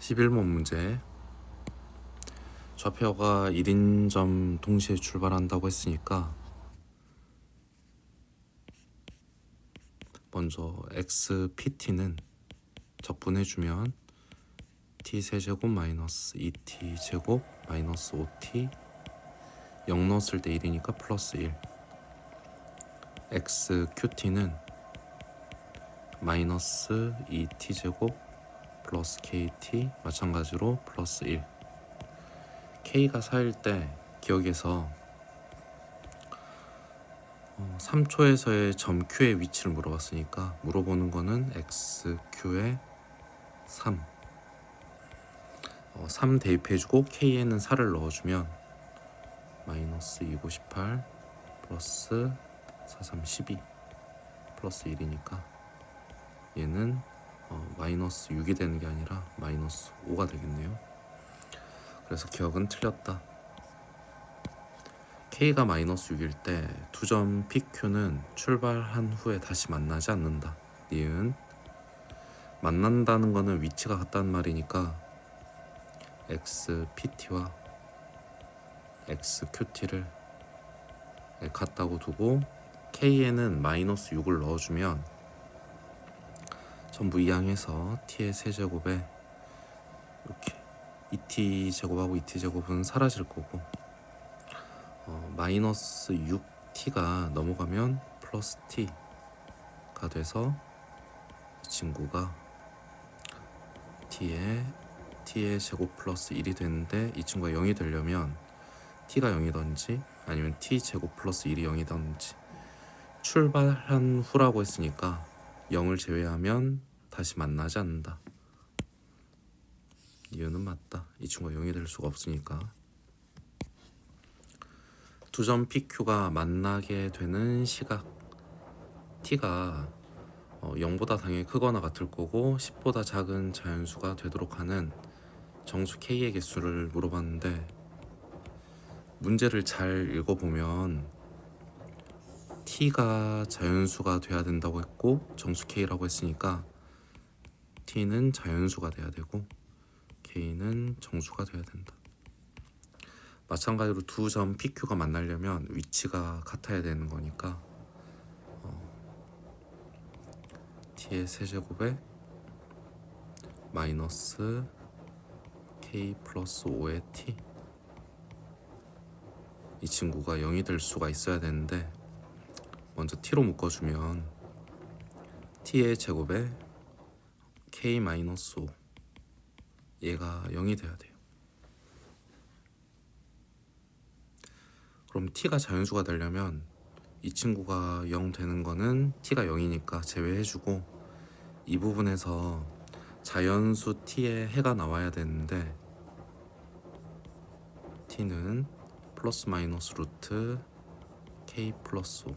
11번 문제. 좌표가 1인점 동시에 출발한다고 했으니까 먼저 xpt는 적분해주면 t세제곱 마이너스 2t제곱 마이너스 5t 0 넣었을 때 1이니까 플러스 1. xqt는 마이너스 2t제곱 플러스 kt 마찬가지로 플러스 1. k가 4일 때 기억에서 3초에서의 점 q의 위치를 물어봤으니까 물어보는 거는 xq의 3. 3 대입해주고 k에는 4를 넣어주면 마이너스 298 플러스 43 12 플러스 1이니까 얘는 마이너스 6이 되는 게 아니라 마이너스 5가 되겠네요. 그래서 기억은 틀렸다. k가 마이너스 6일 때 두 점 pq는 출발한 후에 다시 만나지 않는다. 니은 만난다는 거는 위치가 같다는 말이니까 xpt와 xqt를 같다고 두고 k에는 마이너스 6을 넣어주면 전부 이항해서 t의 세제곱에 이렇게 2t 제곱하고 2t 제곱은 사라질 거고 마이너스 6t가 넘어가면 플러스 t가 돼서 이 친구가 t의 제곱 플러스 1이 되는데 이 친구가 0이 되려면 t가 0이던지 아니면 t 제곱 플러스 1이 0이던지 출발한 후라고 했으니까 0을 제외하면 다시 만나지 않는다. 이유는 맞다. 이 친구가 0이 될 수가 없으니까. 두 점 PQ가 만나게 되는 시각 T가 0보다 당연히 크거나 같을 거고 10보다 작은 자연수가 되도록 하는 정수 K의 개수를 물어봤는데 문제를 잘 읽어보면 T가 자연수가 돼야 된다고 했고 정수 K라고 했으니까 T는 자연수가 돼야 되고 K는 정수가 돼야 된다. 마찬가지로 두 점 PQ가 만나려면 위치가 같아야 되는 거니까 t의 세제곱에 마이너스 k 플러스 5의 t 이 친구가 0이 될 수가 있어야 되는데 먼저 t로 묶어주면 t의 제곱에 k 마이너스 5 얘가 0이 돼야 돼요. 그럼 t가 자연수가 되려면 이 친구가 0 되는 거는 t가 0이니까 제외해주고 이 부분에서 자연수 t의 해가 나와야 되는데 t는 플러스 마이너스 루트 k 플러스 5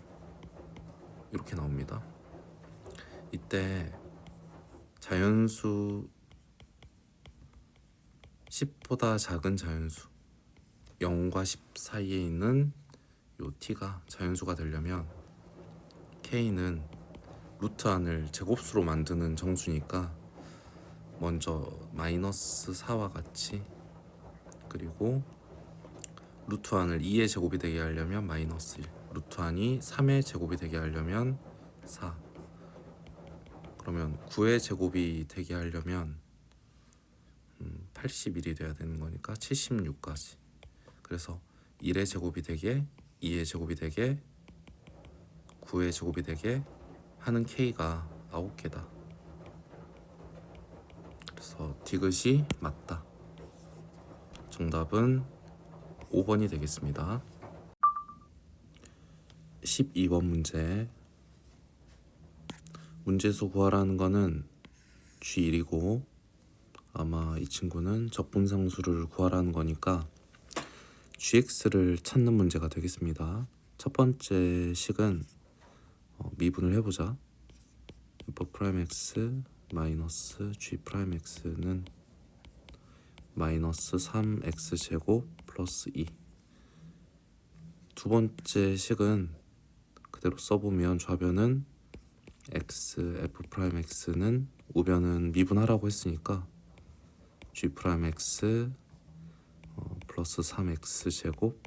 이렇게 나옵니다. 이때 자연수 10보다 작은 자연수 0과 10 사이에 있는 요 t가 자연수가 되려면 k는 루트 안을 제곱수로 만드는 정수니까 먼저 마이너스 4와 같이 그리고 루트 안을 2의 제곱이 되게 하려면 마이너스 1 루트 안이 3의 제곱이 되게 하려면 4 그러면 9의 제곱이 되게 하려면 81이 돼야 되는 거니까 76까지 그래서 1의 제곱이 되게 2의 제곱이 되게 9의 제곱이 되게 하는 k가 9개다. 그래서 디귿이 맞다. 정답은 5번이 되겠습니다. 12번 문제. 문제수 구하라는 거는 G1이고 아마 이 친구는 적분상수를 구하라는 거니까 GX를 찾는 문제가 되겠습니다. 첫 번째 식은 미분을 해보자. F'X 마이너스 G'X는 마이너스 3X제곱 플러스 2. 두 번째 식은 그대로 써보면 좌변은 X, F'X는 우변은 미분하라고 했으니까 g 프라임 x 플러스 3x 제곱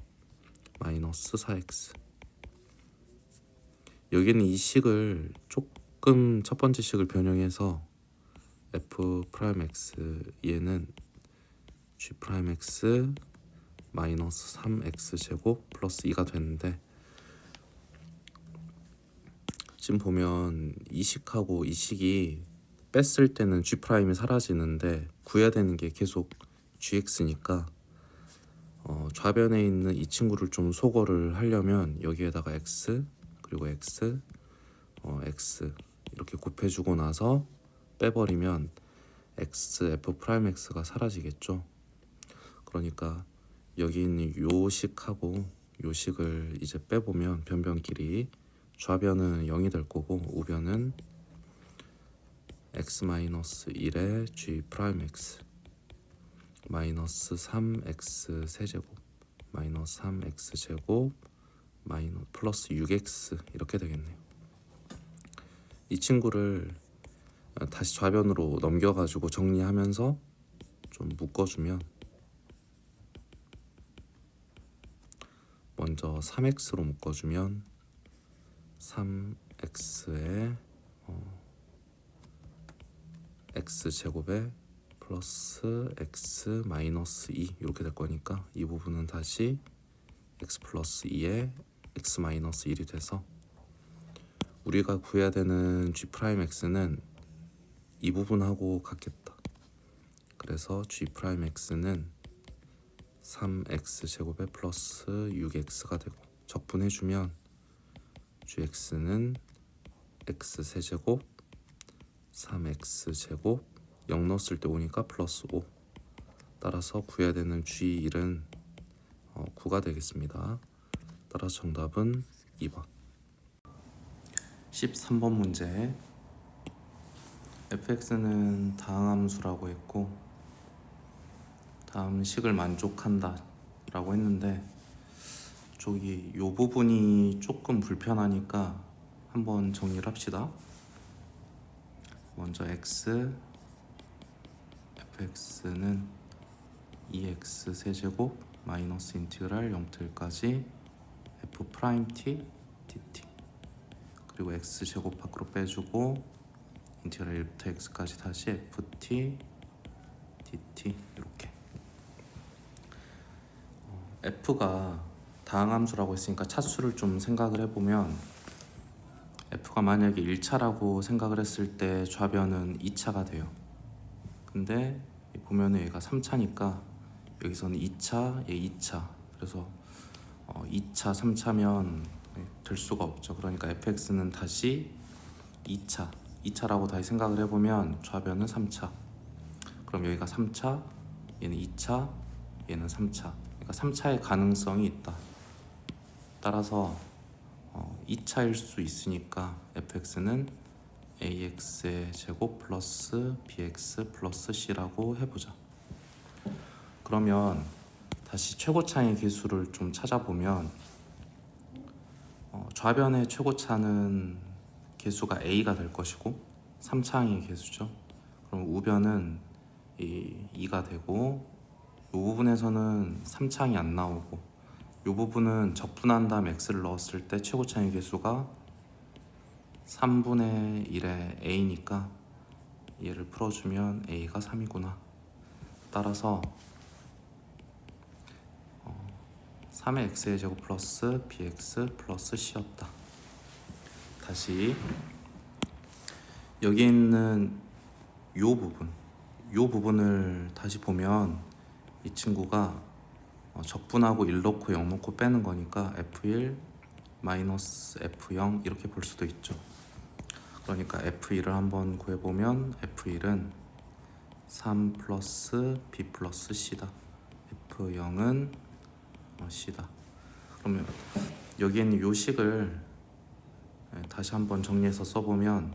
마이너스 4x. 여기는 이 식을 조금 첫 번째 식을 변형해서 f 프라임 x 얘는 g 프라임 x 마이너스 3x 제곱 플러스 2가 되는데, 지금 보면 이 식하고 이 식이 뺐을 때는 g 프라임이 사라지는데 구해야 되는 게 계속 gx니까 좌변에 있는 이 친구를 좀 소거를 하려면 여기에다가 x 그리고 x x 이렇게 곱해주고 나서 빼버리면 x f 프라임 x가 사라지겠죠. 그러니까 여기 있는 요 식하고 요 식을 이제 빼보면 변변끼리 좌변은 0이 될 거고 우변은 x-1의 g 프라임 x 마이너스 3x 세제곱 마이너스 3x 제곱 플러스 6x 이렇게 되겠네요. 이 친구를 다시 좌변으로 넘겨가지고 정리하면서 좀 묶어주면, 먼저 3x로 묶어주면 3x에 x제곱에 플러스 x 마이너스 2 이렇게 될 거니까 이 부분은 다시 x 플러스 2에 x 마이너스 1이 돼서 우리가 구해야 되는 g 프라임 x는 이 부분하고 같겠다. 그래서 g 프라임 x는 3x 제곱에 플러스 6x가 되고 적분해주면 gx는 x 세제곱 3x 제곱 0 넣었을 때 5니까 플러스 5. 따라서 구해야 되는 g1은 9가 되겠습니다. 따라서 정답은 2번. 13번 문제. fx는 다항함수라고 했고 다음 식을 만족한다 라고 했는데, 저기 요 부분이 조금 불편하니까 한번 정리를 합시다. 먼저 fx는 2x 세제곱 마이너스 인티그랄 0부터 1까지 f 프라임 t dt, 그리고 x 제곱 밖으로 빼주고 인티그랄 1부터 x까지 다시 ft dt. 이렇게 f가 다항함수라고 했으니까 차수를 좀 생각을 해보면, f가 만약에 1차라고 생각을 했을 때 좌변은 2차가 돼요. 근데 보면은 얘가 3차니까 여기서는 2차, 얘 2차. 그래서 2차, 3차면 될 수가 없죠. 그러니까 fx는 다시 2차라고 다시 생각을 해보면 좌변은 3차. 그럼 여기가 3차, 얘는 2차, 얘는 3차. 그러니까 3차의 가능성이 있다. 따라서 2차일 수 있으니까 fx는 ax의 제곱 플러스 bx 플러스 c라고 해보자. 그러면 다시 최고차의 개수를 좀 찾아보면 좌변의 최고차는 개수가 a가 될 것이고 3차항의 개수죠. 그럼 우변은 2가 되고, 이 부분에서는 3차항이 안 나오고, 이 부분은 적분한 다음 x를 넣었을 때 최고차의 개수가 3분의 1의 a니까 얘를 풀어주면 a가 3이구나. 따라서 3의 x의 제곱 플러스 bx 플러스 c였다. 다시 여기 있는 요 부분을 다시 보면 이 친구가 적분하고 1 넣고 0 넣고 빼는 거니까 f1 마이너스 f0 이렇게 볼 수도 있죠. 그러니까 f1을 한번 구해보면 f1은 3 플러스 b 플러스 c다. f0은 c다. 그러면 여기 있는 요 식을 다시 한번 정리해서 써보면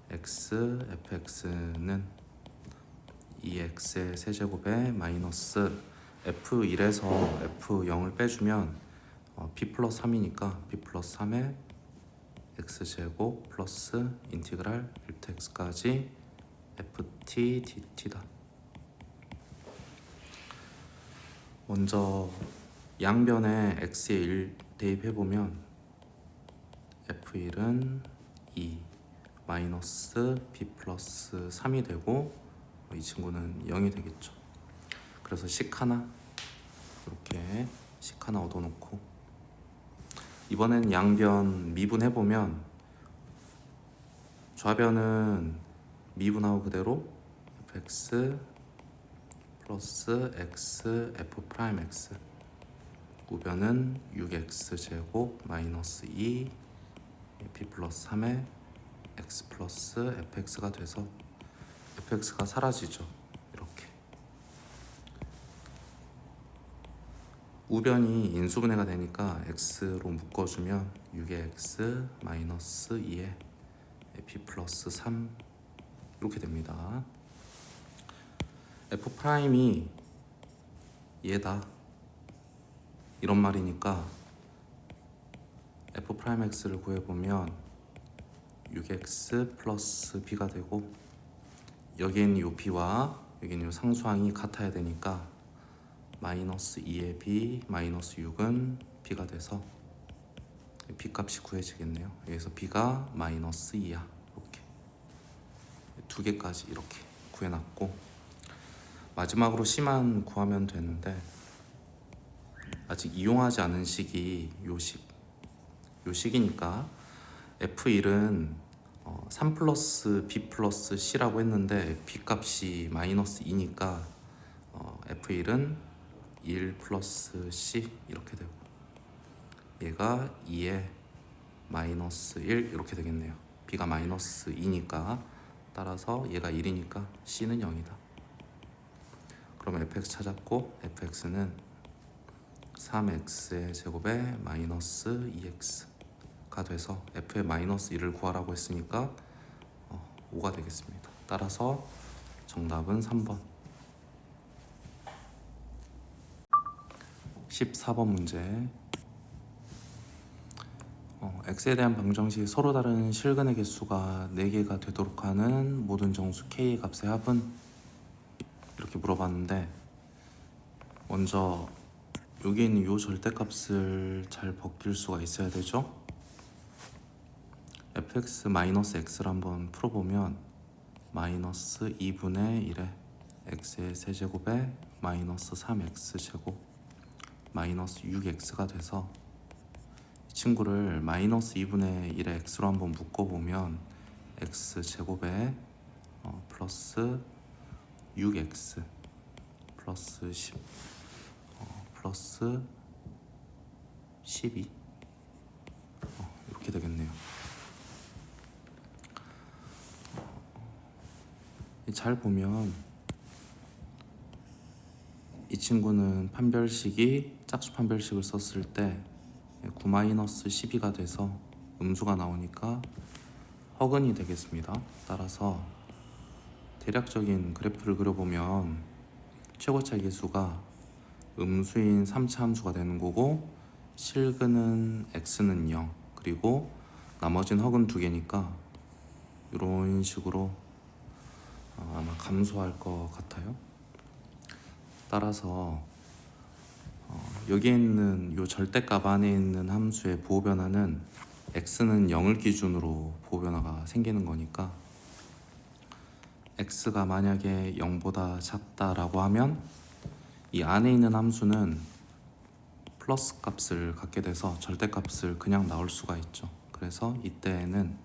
fx는 2x의 세제곱에 마이너스 f1에서 f0을 빼주면 b 플러스 3이니까 b 플러스 3에 x제곱 플러스 인티그랄 1부터 x까지 ft dt다. 먼저 양변에 x에 1 대입해보면 f1은 2 마이너스 b 플러스 3이 되고 이 친구는 0이 되겠죠. 그래서 식 하나 이렇게 식 하나 얻어놓고 이번엔 양변 미분해보면 좌변은 미분하고 그대로 fx 플러스 x f 프라임 x 우변은 6x 제곱 마이너스 2 b 플러스 3에 x 플러스 fx가 돼서 fx가 사라지죠. 이렇게 우변이 인수분해가 되니까 x로 묶어주면 6의 x 마이너스 2의 b 플러스 3 이렇게 됩니다. f 프라임이 얘다 이런 말이니까 f 프라임 x를 구해보면 6x 플러스 b가 되고 여기엔 요 b와 여기는 요 상수항이 같아야 되니까 마이너스 2의 b 마이너스 6은 b가 돼서 b 값이 구해지겠네요. 여기서 b가 마이너스 2야. 이렇게 두 개까지 이렇게 구해놨고 마지막으로 c만 구하면 되는데 아직 이용하지 않은 식이 요 식이니까 f1은 3 플러스 b 플러스 c라고 했는데 b 값이 마이너스 2니까 f1은 1 플러스 c 이렇게 되고 얘가 2에 마이너스 1 이렇게 되겠네요. b가 마이너스 2니까 따라서 얘가 1이니까 c는 0이다. 그럼 fx 찾았고 fx는 3x의 제곱에 마이너스 2x가 돼서 f의 마이너스 1을 구하라고 했으니까 5가 되겠습니다. 따라서 정답은 3번. 14번 문제. x에 대한 방정식이 서로 다른 실근의 개수가 4개가 되도록 하는 모든 정수 k의 값의 합은? 이렇게 물어봤는데 먼저 여기 있는 이 절대값을 잘 벗길 수가 있어야 되죠. fx-x를 한번 풀어보면 마이너스 2분의 1에 x의 세제곱에 마이너스 3x 제곱 마이너스 6x가 돼서 이 친구를 마이너스 2분의 1의 x로 한번 묶어보면 x 제곱에 플러스 6x 플러스 10 플러스 12 이렇게 되겠네요. 잘 보면 이 친구는 판별식이 짝수 판별식을 썼을 때 9-12가 돼서 음수가 나오니까 허근이 되겠습니다. 따라서 대략적인 그래프를 그려보면 최고차 계수가 음수인 3차 함수가 되는 거고 실근은 x는 0 그리고 나머지는 허근 2개니까 이런 식으로 아마 감소할 것 같아요. 따라서 여기에 있는 이 절대값 안에 있는 함수의 보호변화는 x는 0을 기준으로 보호변화가 생기는 거니까 x가 만약에 0보다 작다라고 하면 이 안에 있는 함수는 플러스 값을 갖게 돼서 절대값을 그냥 나올 수가 있죠. 그래서 이때에는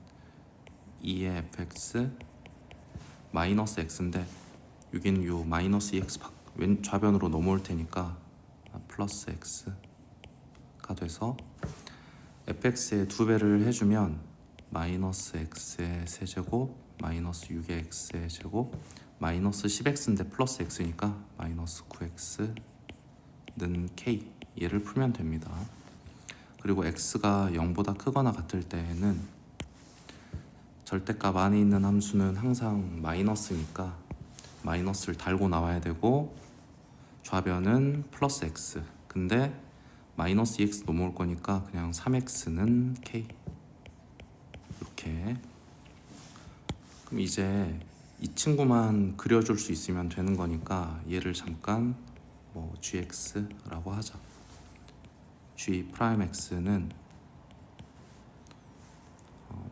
2의 fx 마이너스 x인데 여기는 요 마이너스 2x 왼 좌변으로 넘어올 테니까 플러스 x가 돼서 fx의 2배를 해주면 마이너스 x의 세제곱 마이너스 6의 x의 제곱 마이너스 10x인데 플러스 x니까 마이너스 9x는 k 얘를 풀면 됩니다. 그리고 x가 0보다 크거나 같을 때에는 절대값 안에 있는 함수는 항상 마이너스니까 마이너스를 달고 나와야 되고 좌변은 플러스 x 근데 마이너스 2x 넘어올 거니까 그냥 3x는 k 이렇게. 그럼 이제 이 친구만 그려줄 수 있으면 되는 거니까 얘를 잠깐 뭐 gx라고 하자. g 프라임 x는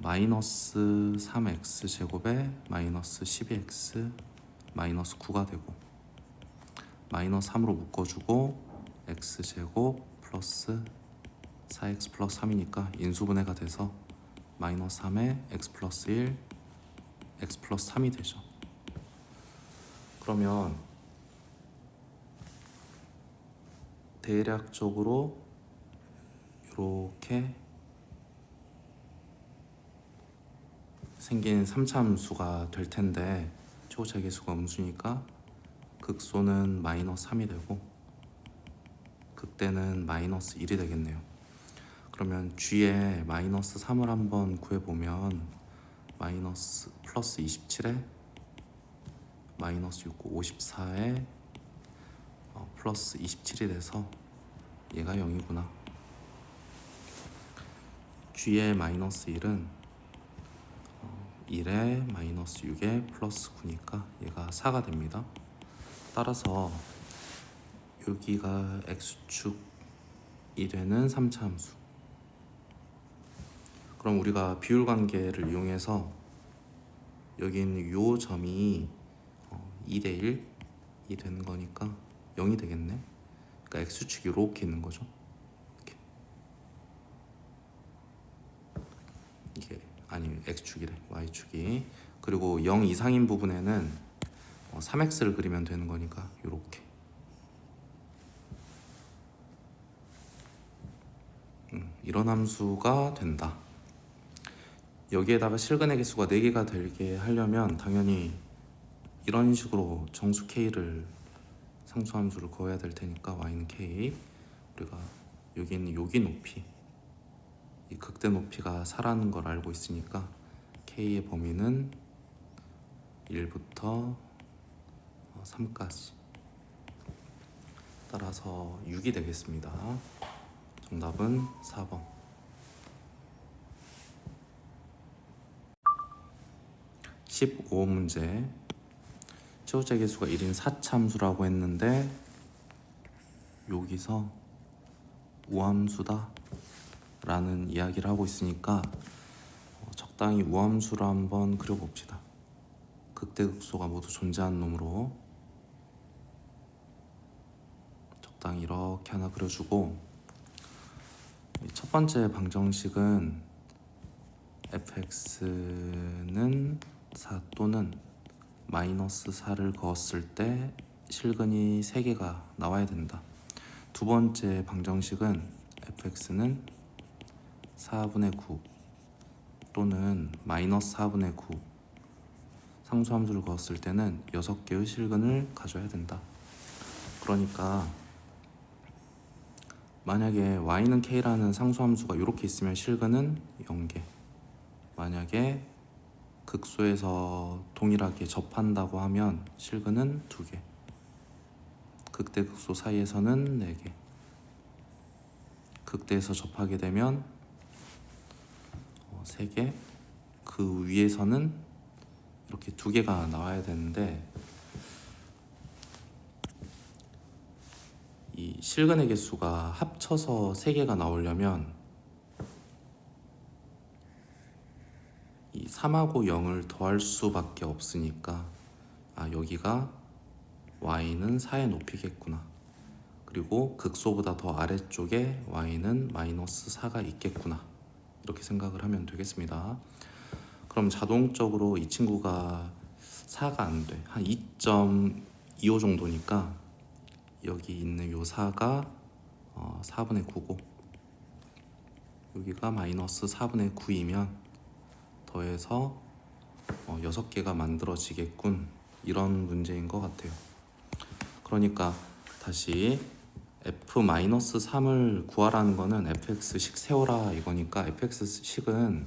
마이너스 3x 제곱에 마이너스 12x 마이너스 9가 되고, 마이너스 3으로 묶어주고 x 제곱 플러스 4x 플러스 3이니까 인수분해가 돼서 마이너스 3에 x 플러스 1 x 플러스 3이 되죠. 그러면 대략적으로 이렇게 생긴 3차 함수가 될 텐데, 최고차 계수가 음수니까 극소는 마이너스 3이 되고 극대는 마이너스 1이 되겠네요. 그러면 g에 마이너스 3을 한번 구해보면 마이너스 플러스 27에 마이너스 6, 54에 플러스 27이 돼서 얘가 0이구나. g의 마이너스 1은 1에 마이너스 6에 플러스 9니까 얘가 4가 됩니다. 따라서 여기가 x축이 되는 3차 함수. 그럼 우리가 비율 관계를 이용해서 여기 있는 요 점이 2대 1이 되는 거니까 0이 되겠네. 그러니까 x축이 이렇게 있는 거죠. 이게 아니 x축이래, y축이. 그리고 0 이상인 부분에는 3x를 그리면 되는 거니까 이렇게. 이런 함수가 된다. 여기에다가 실근의 개수가 4개가 되게 하려면 당연히 이런 식으로 정수 k를 상수함수를 구해야 될 테니까 y는 k, 우리가 여기 있는 여기 높이, 이 극대 높이가 4라는 걸 알고 있으니까 k의 범위는 1부터 3까지. 따라서 6이 되겠습니다. 정답은 4번. 15문제. 최고차 계수가 1인 4참수라고 했는데 여기서 우함수다 라는 이야기를 하고 있으니까 적당히 우함수를 한번 그려봅시다. 극대극소가 모두 존재하는 놈으로 적당히 이렇게 하나 그려주고, 첫 번째 방정식은 fx는 4 또는 마이너스 4를 그었을 때 실근이 3개가 나와야 된다. 두 번째 방정식은 fx는 4분의 9 또는 마이너스 4분의 9 상수함수를 그었을 때는 6개의 실근을 가져야 된다. 그러니까 만약에 y는 k라는 상수함수가 이렇게 있으면 실근은 0개, 만약에 극소에서 동일하게 접한다고 하면 실근은 2개, 극대 극소 사이에서는 4개, 극대에서 접하게 되면 3개, 그 위에서는 이렇게 2개가 나와야 되는데, 이 실근의 개수가 합쳐서 3개가 나오려면 이 3하고 0을 더할 수밖에 없으니까 여기가 y는 4의 높이겠구나. 그리고 극소보다 더 아래쪽에 y는 마이너스 4가 있겠구나. 이렇게 생각을 하면 되겠습니다. 그럼 자동적으로 이 친구가 4가 안 돼. 한 2.25 정도니까 여기 있는 요 4가 4분의 9고 여기가 마이너스 4분의 9이면 더해서 6개가 만들어지겠군. 이런 문제인 것 같아요. 그러니까 다시 f-3을 구하라는 거는 fx식 세워라 이거니까, fx식은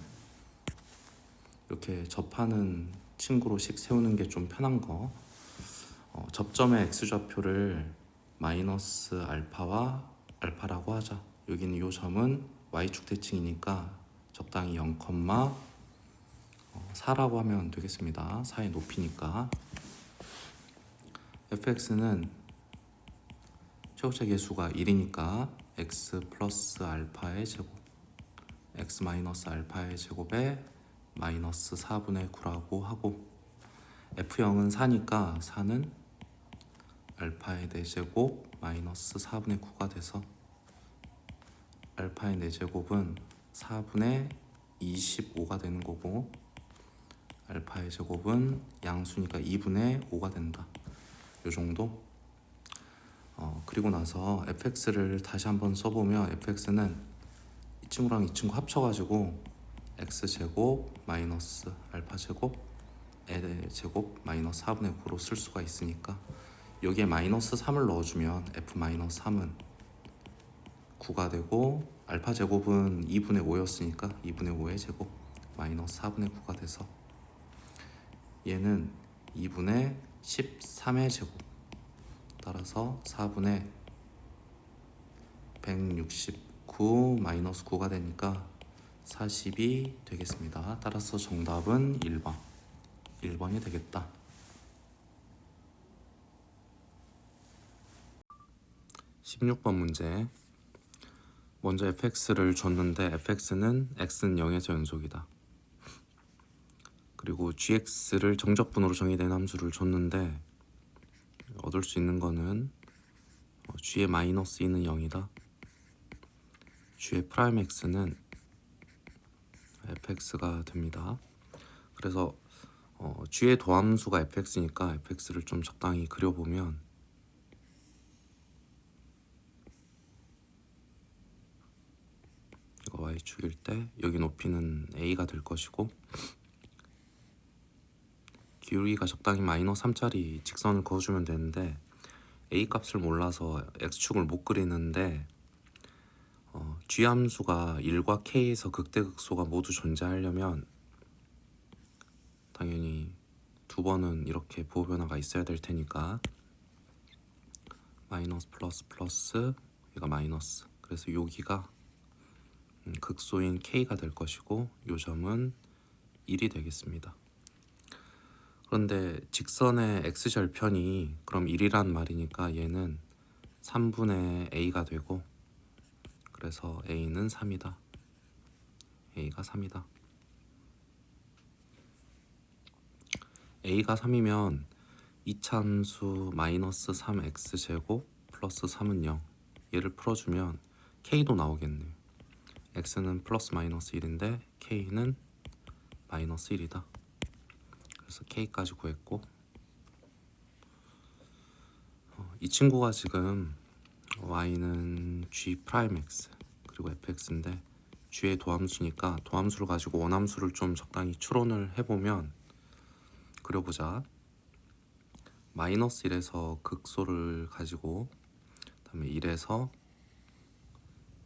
이렇게 접하는 친구로 식 세우는 게 좀 편한 거. 접점의 x좌표를 마이너스 알파와 알파라고 하자. 여기는 이 점은 y축 대칭이니까 적당히 0,4라고 하면 되겠습니다. 4의 높이니까. fx는 최고차 계수가 1이니까 x 플러스 알파의 제곱, x 마이너스 알파의 제곱에 마이너스 4분의 9라고 하고, f0은 4니까 4는 알파의 4제곱 마이너스 4분의 9가 돼서 알파의 4제곱은 4분의 25가 되는 거고, 알파의 제곱은 양수니까 2분의 5가 된다. 요 정도. 그리고 나서 fx를 다시 한번 써보면 fx는 이 친구랑 이 친구 합쳐가지고 x제곱 마이너스 알파제곱 의 제곱 마이너스 4분의 9로 쓸 수가 있으니까, 여기에 마이너스 3을 넣어주면 f 마이너스 3은 9가 되고, 알파 제곱은 2분의 5였으니까 2분의 5의 제곱 마이너스 4분의 9가 돼서 얘는 2분의 13의 제곱, 따라서 4분의 169 마이너스 9가 되니까 40이 되겠습니다. 따라서 정답은 1번이 되겠다. 16번 문제. 먼저 fx를 줬는데 fx는 x는 0에서 연속이다. 그리고 gx를 정적분으로 정의된 함수를 줬는데 얻을 수 있는 거는 g의 마이너스 2는 0이다. g의 프라임 x는 fx가 됩니다. 그래서 g의 도함수가 fx니까 fx를 좀 적당히 그려보면, 이거 y축일 때 여기 높이는 a가 될 것이고, 기울기가 적당히 마이너스 3짜리 직선을 그어주면 되는데 a 값을 몰라서 x축을 못 그리는데, g 함수가 1과 k에서 극대극소가 모두 존재하려면 당연히 두 번은 이렇게 부호 변화가 있어야 될 테니까 마이너스 플러스 플러스 얘가 마이너스, 그래서 여기가 극소인 k가 될 것이고 요 점은 1이 되겠습니다. 그런데 직선의 x절편이 그럼 1이란 말이니까 얘는 3분의 a가 되고, 그래서 a는 3이다. a가 3이다. a가 3이면 이차함수 마이너스 3x제곱 플러스 3은 0, 얘를 풀어주면 k도 나오겠네요. x는 플러스 마이너스 1인데 k는 마이너스 1이다. 그래서 k까지 구했고, 이 친구가 지금 y는 g 프라임 x 그리고 fx인데 g의 도함수니까 도함수를 가지고 원함수를 좀 적당히 추론을 해보면, 그려보자. 마이너스 1에서 극소를 가지고 그다음에 1에서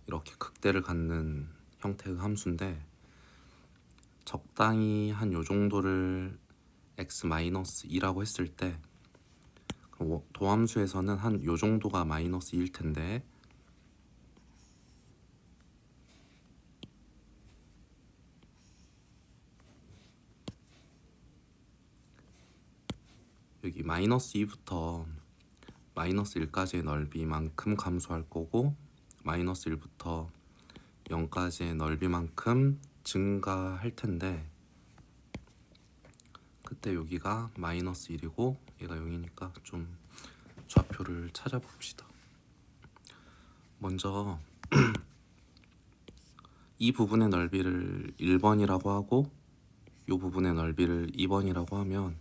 이렇게 극대를 갖는 형태의 함수인데, 적당히 한 요 정도를 x 마이너스 2라고 했을 때 도함수에서는 한 요 정도가 마이너스 2일 텐데, 여기 마이너스 2부터 마이너스 1까지의 넓이만큼 감소할 거고, 마이너스 1부터 0까지의 넓이만큼 증가할 텐데, 그때 여기가 마이너스 1이고 얘가 0이니까 좀 좌표를 찾아봅시다. 먼저 이 부분의 넓이를 1번이라고 하고 이 부분의 넓이를 2번이라고 하면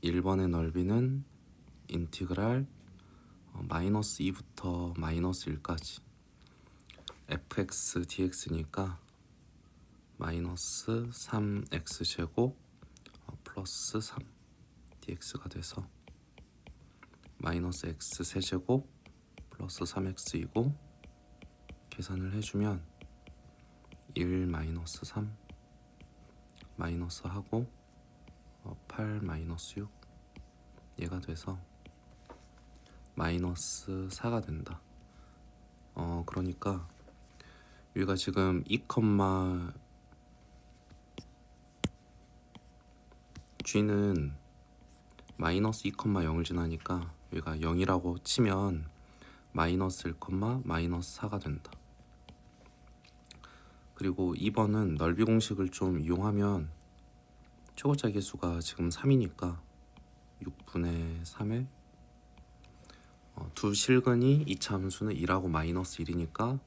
1번의 넓이는 인티그랄 마이너스 2부터 마이너스 1까지 fx dx니까 마이너스 3x제곱 플러스 3 dx가 돼서 마이너스 x 세제곱 플러스 3x이고, 계산을 해주면 1 마이너스 3 마이너스 하고 8 마이너스 6 얘가 돼서 마이너스 4가 된다. 그러니까 여기가 지금 2, g는 마이너스 2,0을 지나니까 여기가 0이라고 치면 마이너스 1, 마이너스 4가 된다. 그리고 2번은 넓이 공식을 좀 이용하면 최고차 계수가 지금 3이니까 6분의 3에 두 실근이 2차 함수는 2라고 마이너스 1이니까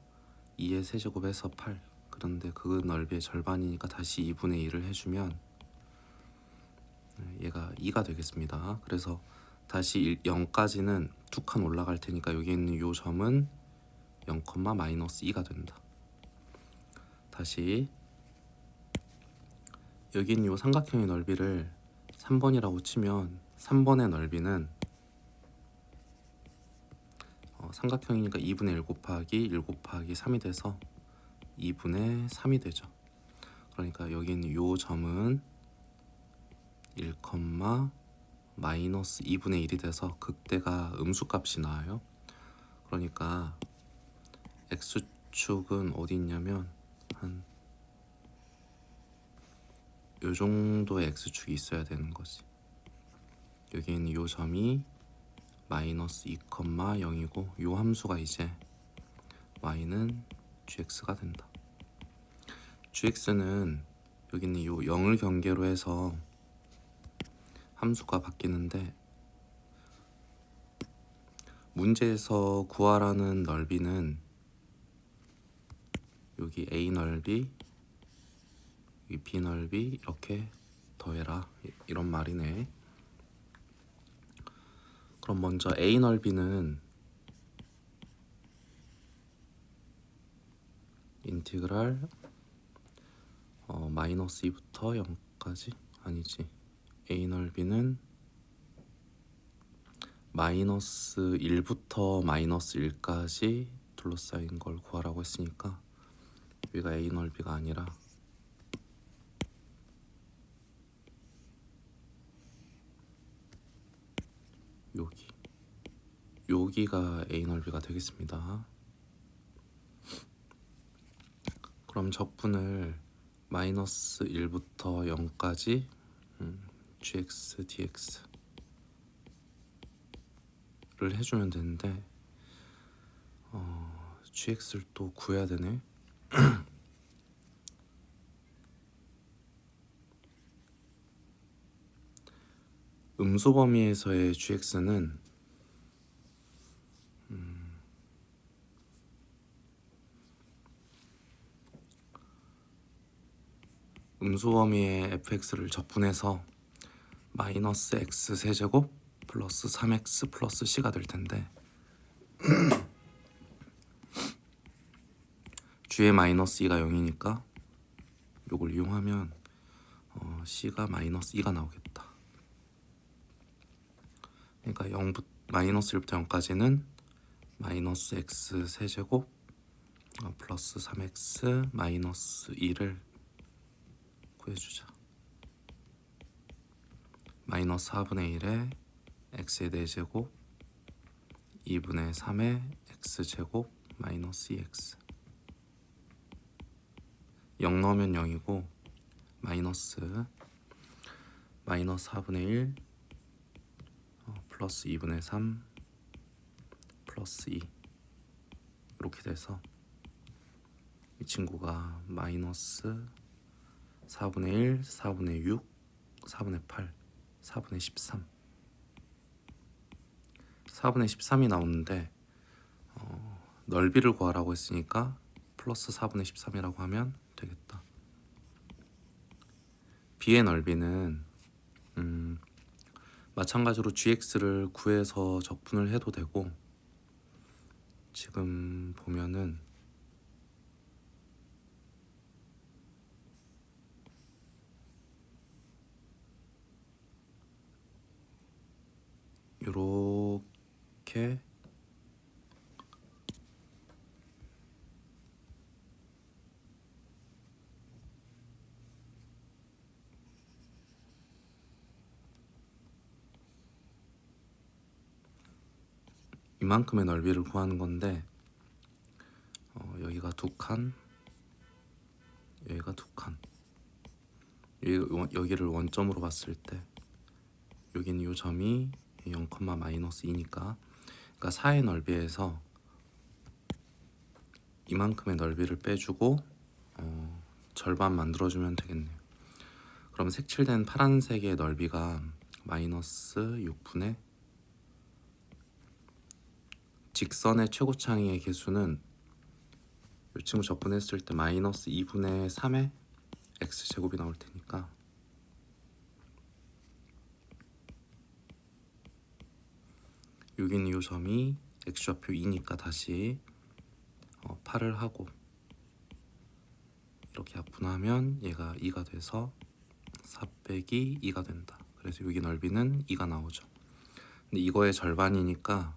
2의 세제곱에서 8. 그런데 그 넓이의 절반이니까 다시 2분의 1을 해주면 얘가 2가 되겠습니다. 그래서 다시 0까지는 두 칸 올라갈 테니까 여기 있는 이 점은 0, 마이너스 2가 된다. 다시 여기 있는 이 삼각형의 넓이를 3번이라고 치면 3번의 넓이는 삼각형이니까 2분의 1 곱하기 1 곱하기 3이 돼서 2분의 3이 되죠. 그러니까 여기 있는 이 점은 1, 마이너스 2분의 1이 돼서 극대가 음수값이 나와요. 그러니까 x축은 어디 있냐면 한 요 정도의 x축이 있어야 되는 거지. 여기 있는 요 점이 마이너스 2, 0이고 요 함수가 이제 y는 gx가 된다. gx는 여기 있는 요 0을 경계로 해서 함수가 바뀌는데 문제에서 구하라는 넓이는 여기 a 넓이, 여기 b 넓이 이렇게 더해라 이런 말이네. 그럼 먼저 a 넓이는 인티그랄 마이너스 2부터 0까지 아니지. a 넓이는 마이너스 1부터 마이너스 1까지 둘러싸인 걸 구하라고 했으니까 여기가 a 넓이가 아니라 여기가 a 넓이가 되겠습니다. 그럼 적분을 마이너스 1부터 0까지 gx, dx를 해주면 되는데 gx를 또 구해야 되네. 음수 범위에서의 gx는 음수 범위의 fx를 적분해서 마이너스 x 세제곱 플러스 3x 플러스 c가 될 텐데 g의 마이너스 2가 0이니까 요걸 이용하면 c가 마이너스 2가 나오겠다. 그러니까 마이너스 1부터 0까지는 마이너스 x 세제곱 플러스 3x 마이너스 2를 구해주자. 마이너스 4분의 1에 x의 4제곱 2분의 3에 x제곱 마이너스 2x 0 넣으면 0이고 마이너스 4분의 1 플러스 2분의 3 플러스 2 이렇게 돼서 이 친구가 마이너스 4분의 1, 4분의 6, 4분의 8, 4분의 13 4분의 13이 나오는데 넓이를 구하라고 했으니까 플러스 4분의 13이라고 하면 되겠다. b의 넓이는 마찬가지로 gx를 구해서 적분을 해도 되고 지금 보면은 요렇게 이만큼의 넓이를 구하는 건데 여기가 2칸 여기가 2칸 여기를 원점으로 봤을 때 여기는 요 점이 0, 마이너스 2니까 그러니까 4의 넓이에서 이만큼의 넓이를 빼주고 절반 만들어주면 되겠네요. 그럼 색칠된 파란색의 넓이가 마이너스 6분의 직선의 최고창의 개수는 이 친구 접근했을 때 마이너스 2분의 3의 x제곱이 나올 테니까 여기는 이 점이 x좌표 2니까 다시 8을 하고 이렇게 약분하면 얘가 2가 돼서 4 빼기 2가 된다. 그래서 여기 넓이는 2가 나오죠. 근데 이거의 절반이니까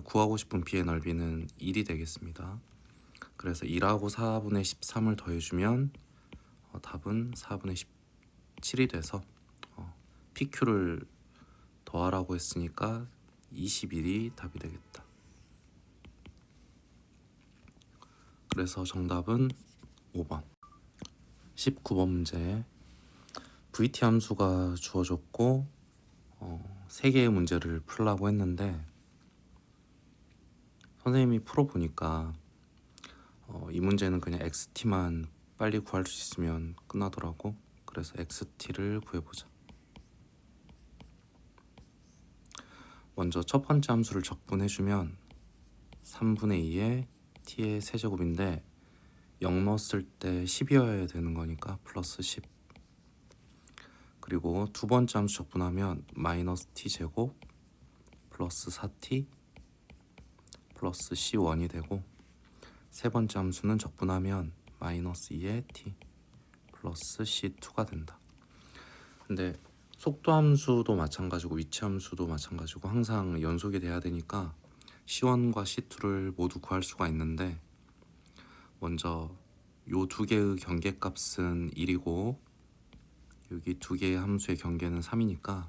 구하고 싶은 b의 넓이는 1이 되겠습니다. 그래서 1하고 4분의 13을 더해주면 답은 4분의 17이 돼서 PQ를 더하라고 했으니까 21이 답이 되겠다. 그래서 정답은 5번. 19번 문제. VT 함수가 주어졌고 3개의 문제를 풀라고 했는데 선생님이 풀어보니까 이 문제는 그냥 XT만 빨리 구할 수 있으면 끝나더라고. 그래서 XT를 구해보자. 먼저 첫 번째 함수를 적분해주면 3분의 2의 t의 세제곱인데 0 넣었을 때 10이어야 되는 거니까 플러스 10. 그리고 두 번째 함수 적분하면 마이너스 t제곱 플러스 4t 플러스 c1이 되고 세 번째 함수는 적분하면 마이너스 2의 t 플러스 c2가 된다. 근데 속도 함수도 마찬가지고 위치 함수도 마찬가지고 항상 연속이 돼야 되니까 C1과 C2를 모두 구할 수가 있는데 먼저 요 두 개의 경계값은 1이고 여기 두 개의 함수의 경계는 3이니까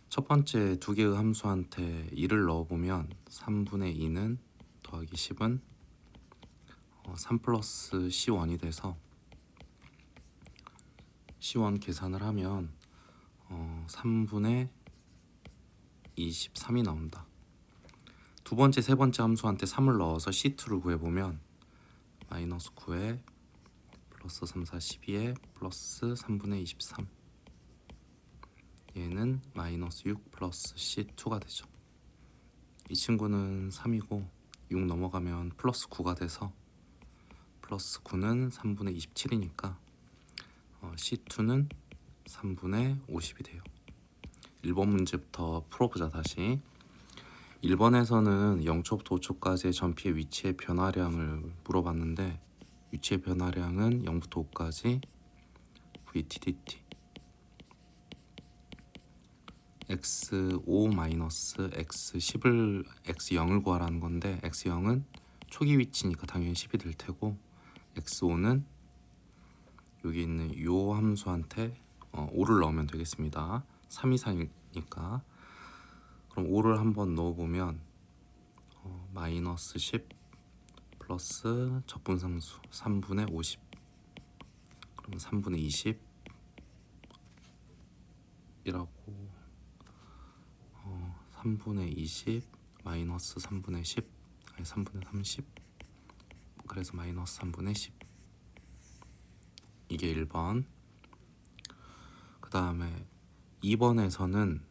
첫 번째 두 개의 함수한테 1을 넣어보면 3분의 2는 더하기 10은 3 플러스 C1이 돼서 C1 계산을 하면 3분의 23이 나온다. 두 번째, 세 번째 함수한테 3을 넣어서 C2를 구해보면 마이너스 9에 플러스 3, 4, 12에 플러스 3분의 23 얘는 마이너스 6 플러스 C2가 되죠. 이 친구는 3이고 6 넘어가면 플러스 9가 돼서 플러스 9는 3분의 27이니까 C2는 3분의 50이 돼요. 1번 문제부터 풀어보자. 다시 1번에서는 0초부터 5초까지의 전피의 위치의 변화량을 물어봤는데 위치의 변화량은 0부터 5까지 VT dt x5 마이너스 x10을 x0을 구하라는 건데 x0은 초기 위치니까 당연히 10이 될 테고 x5는 여기 있는 요 함수한테 5를 넣으면 되겠습니다. 3 이상이니까 그럼 5를 한번 넣어보면 마이너스 10 플러스 적분상수 3분의 50 그럼 3분의 20 이라고 3분의 20 마이너스 3분의 10 아니 3분의 30 그래서 마이너스 3분의 10 이게 1번. 그 다음에 2번에서는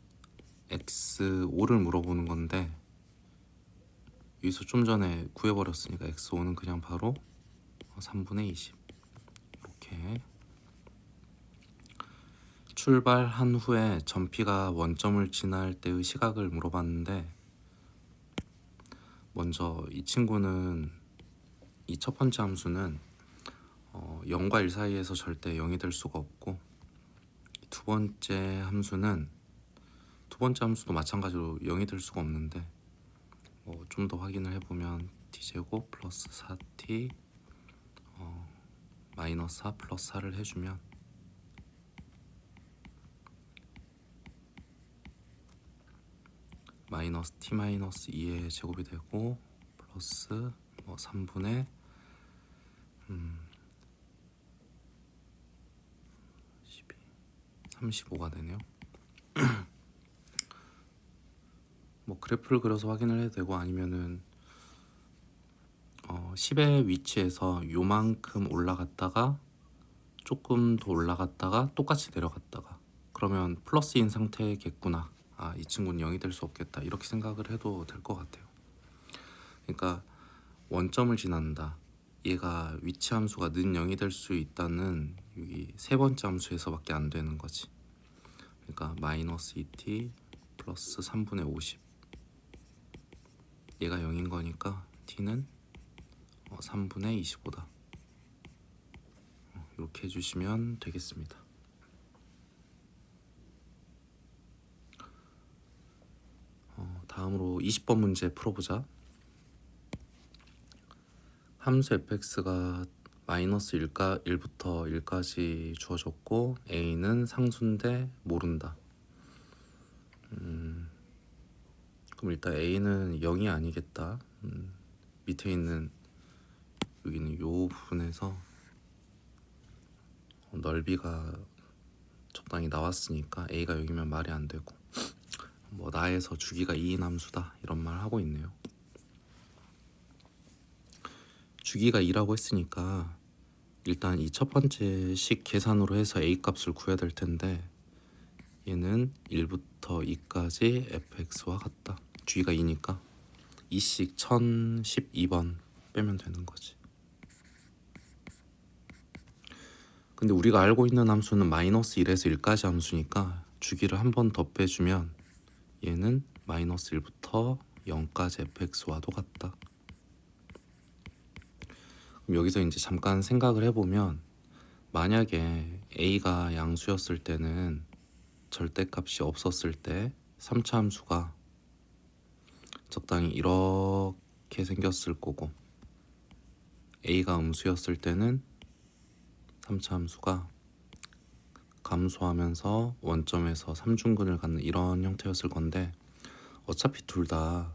x5를 물어보는 건데 여기서 좀 전에 구해버렸으니까 x5는 그냥 바로 3분의 20 이렇게 출발한 후에 전피가 원점을 지날 때의 시각을 물어봤는데 먼저 이 친구는 이 첫 번째 함수는 0과 1 사이에서 절대 0이 될 수가 없고 두 번째 함수는 두 번째 함수도 마찬가지로 0이 될 수가 없는데 좀 더 확인을 해보면 t제곱 플러스 4t 마이너스 4 플러스 4를 해주면 마이너스 t 마이너스 2의 제곱이 되고 플러스 3분의 12 35가 되네요. 뭐 그래프를 그려서 확인을 해도 되고 아니면은 10의 위치에서 요만큼 올라갔다가 조금 더 올라갔다가 똑같이 내려갔다가 그러면 플러스인 상태겠구나. 아, 이 친구는 0이 될 수 없겠다. 이렇게 생각을 해도 될 것 같아요. 그러니까 원점을 지난다. 얘가 위치 함수가 는 0이 될 수 있다는 여기 세 번째 함수에서밖에 안 되는 거지. 그러니까 마이너스 2t 플러스 3분의 50 얘가 0인 거니까 t는 3분의 25다. 이렇게 해주시면 되겠습니다. 다음으로 20번 문제 풀어보자. 함수 fx가 마이너스 1부터 1까지 주어졌고 a는 상수인데 모른다. 그럼 일단 a는 0이 아니겠다. 밑에 있는 여기는 요 부분에서 넓이가 적당히 나왔으니까 a가 0이면 말이 안 되고 뭐 나에서 주기가 2인 함수다 이런 말 하고 있네요. 주기가 2라고 했으니까 일단 이 첫 번째 식 계산으로 해서 a 값을 구해야 될 텐데 얘는 1부터 2까지 fx와 같다. 주기가 2니까 이 식 1012번 빼면 되는 거지. 근데 우리가 알고 있는 함수는 마이너스 1에서 1까지 함수니까 주기를 한 번 더 빼주면 얘는 마이너스 1부터 0까지 fx와도 같다. 그럼 여기서 이제 잠깐 생각을 해보면 만약에 a가 양수였을 때는 절대값이 없었을 때 3차 함수가 적당히 이렇게 생겼을 거고 a가 음수였을 때는 3차 함수가 감소하면서 원점에서 삼중근을 갖는 이런 형태였을 건데 어차피 둘 다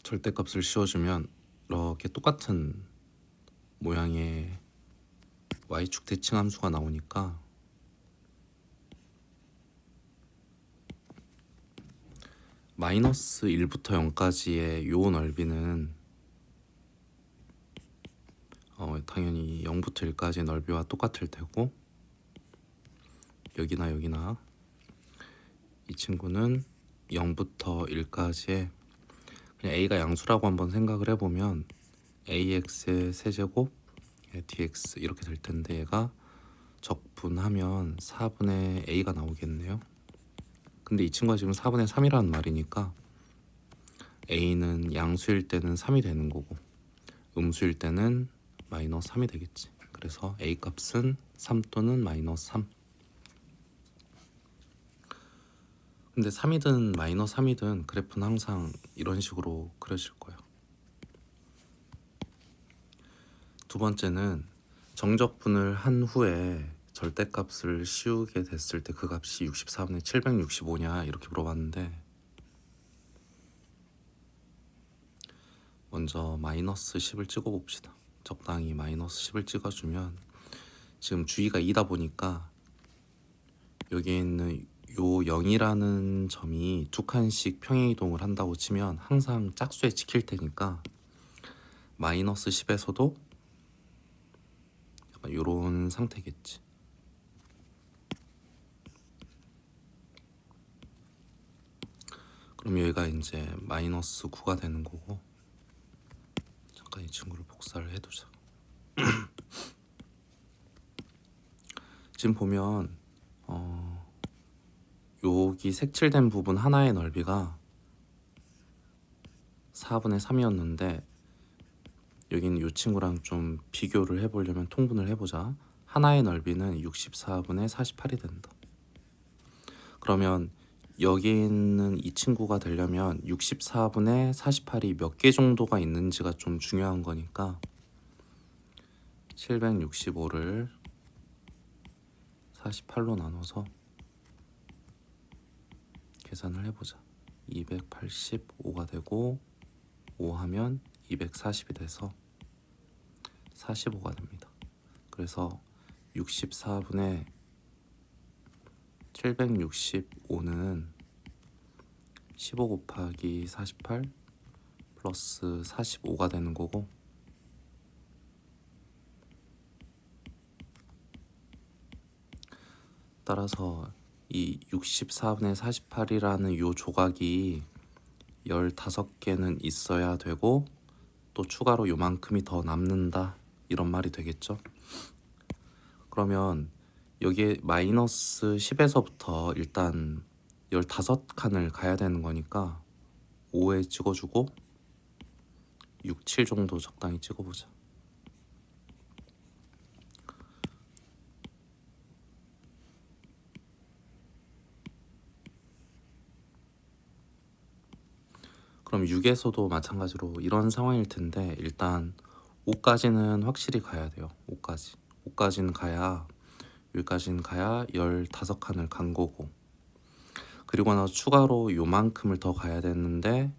절대값을 씌워주면 이렇게 똑같은 모양의 y축 대칭 함수가 나오니까 마이너스 1부터 0까지의 요 넓이는 당연히 0부터 1까지의 넓이와 똑같을 테고 여기나 이 친구는 0부터 1까지의 그냥 a가 양수라고 한번 생각을 해보면 ax의 세제곱 dx 이렇게 될 텐데 얘가 적분하면 4분의 a가 나오겠네요. 근데 이 친구가 지금 4분의 3이라는 말이니까 a는 양수일 때는 3이 되는 거고 음수일 때는 마이너스 3이 되겠지. 그래서 a 값은 3 또는 마이너스 3. 근데 3이든 마이너스 3이든 그래프는 항상 이런 식으로 그려질 거예요. 두 번째는 정적분을 한 후에 절대값을 씌우게 됐을 때 그 값이 64분의 765냐 이렇게 물어봤는데 먼저 마이너스 10을 찍어 봅시다. 적당히 마이너스 10을 찍어주면 지금 주의가 2다 보니까 여기에 있는 요 0이라는 점이 두 칸씩 평행이동을 한다고 치면 항상 짝수에 찍힐 테니까 마이너스 10에서도 약간 요런 상태겠지. 그럼 여기가 이제 마이너스 9가 되는 거고 잠깐 이 친구를 복사를 해두자. 지금 보면 여기 색칠된 부분 하나의 넓이가 4분의 3이었는데 여기는 이 친구랑 좀 비교를 해보려면 통분을 해보자. 하나의 넓이는 64분의 48이 된다. 그러면 여기 있는 이 친구가 되려면 64분의 48이 몇 개 정도가 있는지가 좀 중요한 거니까 765를 48로 나눠서 계산을 해보자. 285가 되고 5 하면 240이 돼서 45가 됩니다. 그래서 64분의 765는 15 곱하기 48 플러스 45가 되는 거고, 따라서 이 64분의 48이라는 요 조각이 15개는 있어야 되고 또 추가로 요만큼이 더 남는다, 이런 말이 되겠죠. 그러면 여기에 마이너스 10에서부터 일단 15칸을 가야 되는 거니까 5에 찍어주고 6, 7 정도 적당히 찍어보자. 그럼 6에서도 마찬가지로 이런 상황일 텐데, 일단 5까지는 확실히 가야 돼요. 5까지는 가야, 여기까지는 가야 15칸을 간 거고, 그리고 나서 추가로 요만큼을 더 가야 되는데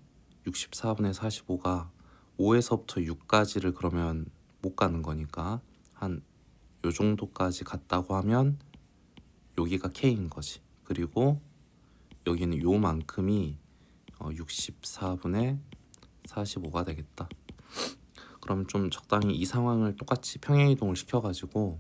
64분의 45가 5에서부터 6까지를 그러면 못 가는 거니까 한 요 정도까지 갔다고 하면 여기가 K인 거지. 그리고 여기는 요만큼이 64분의 45가 되겠다. 그럼 좀 적당히 이 상황을 똑같이 평행이동을 시켜가지고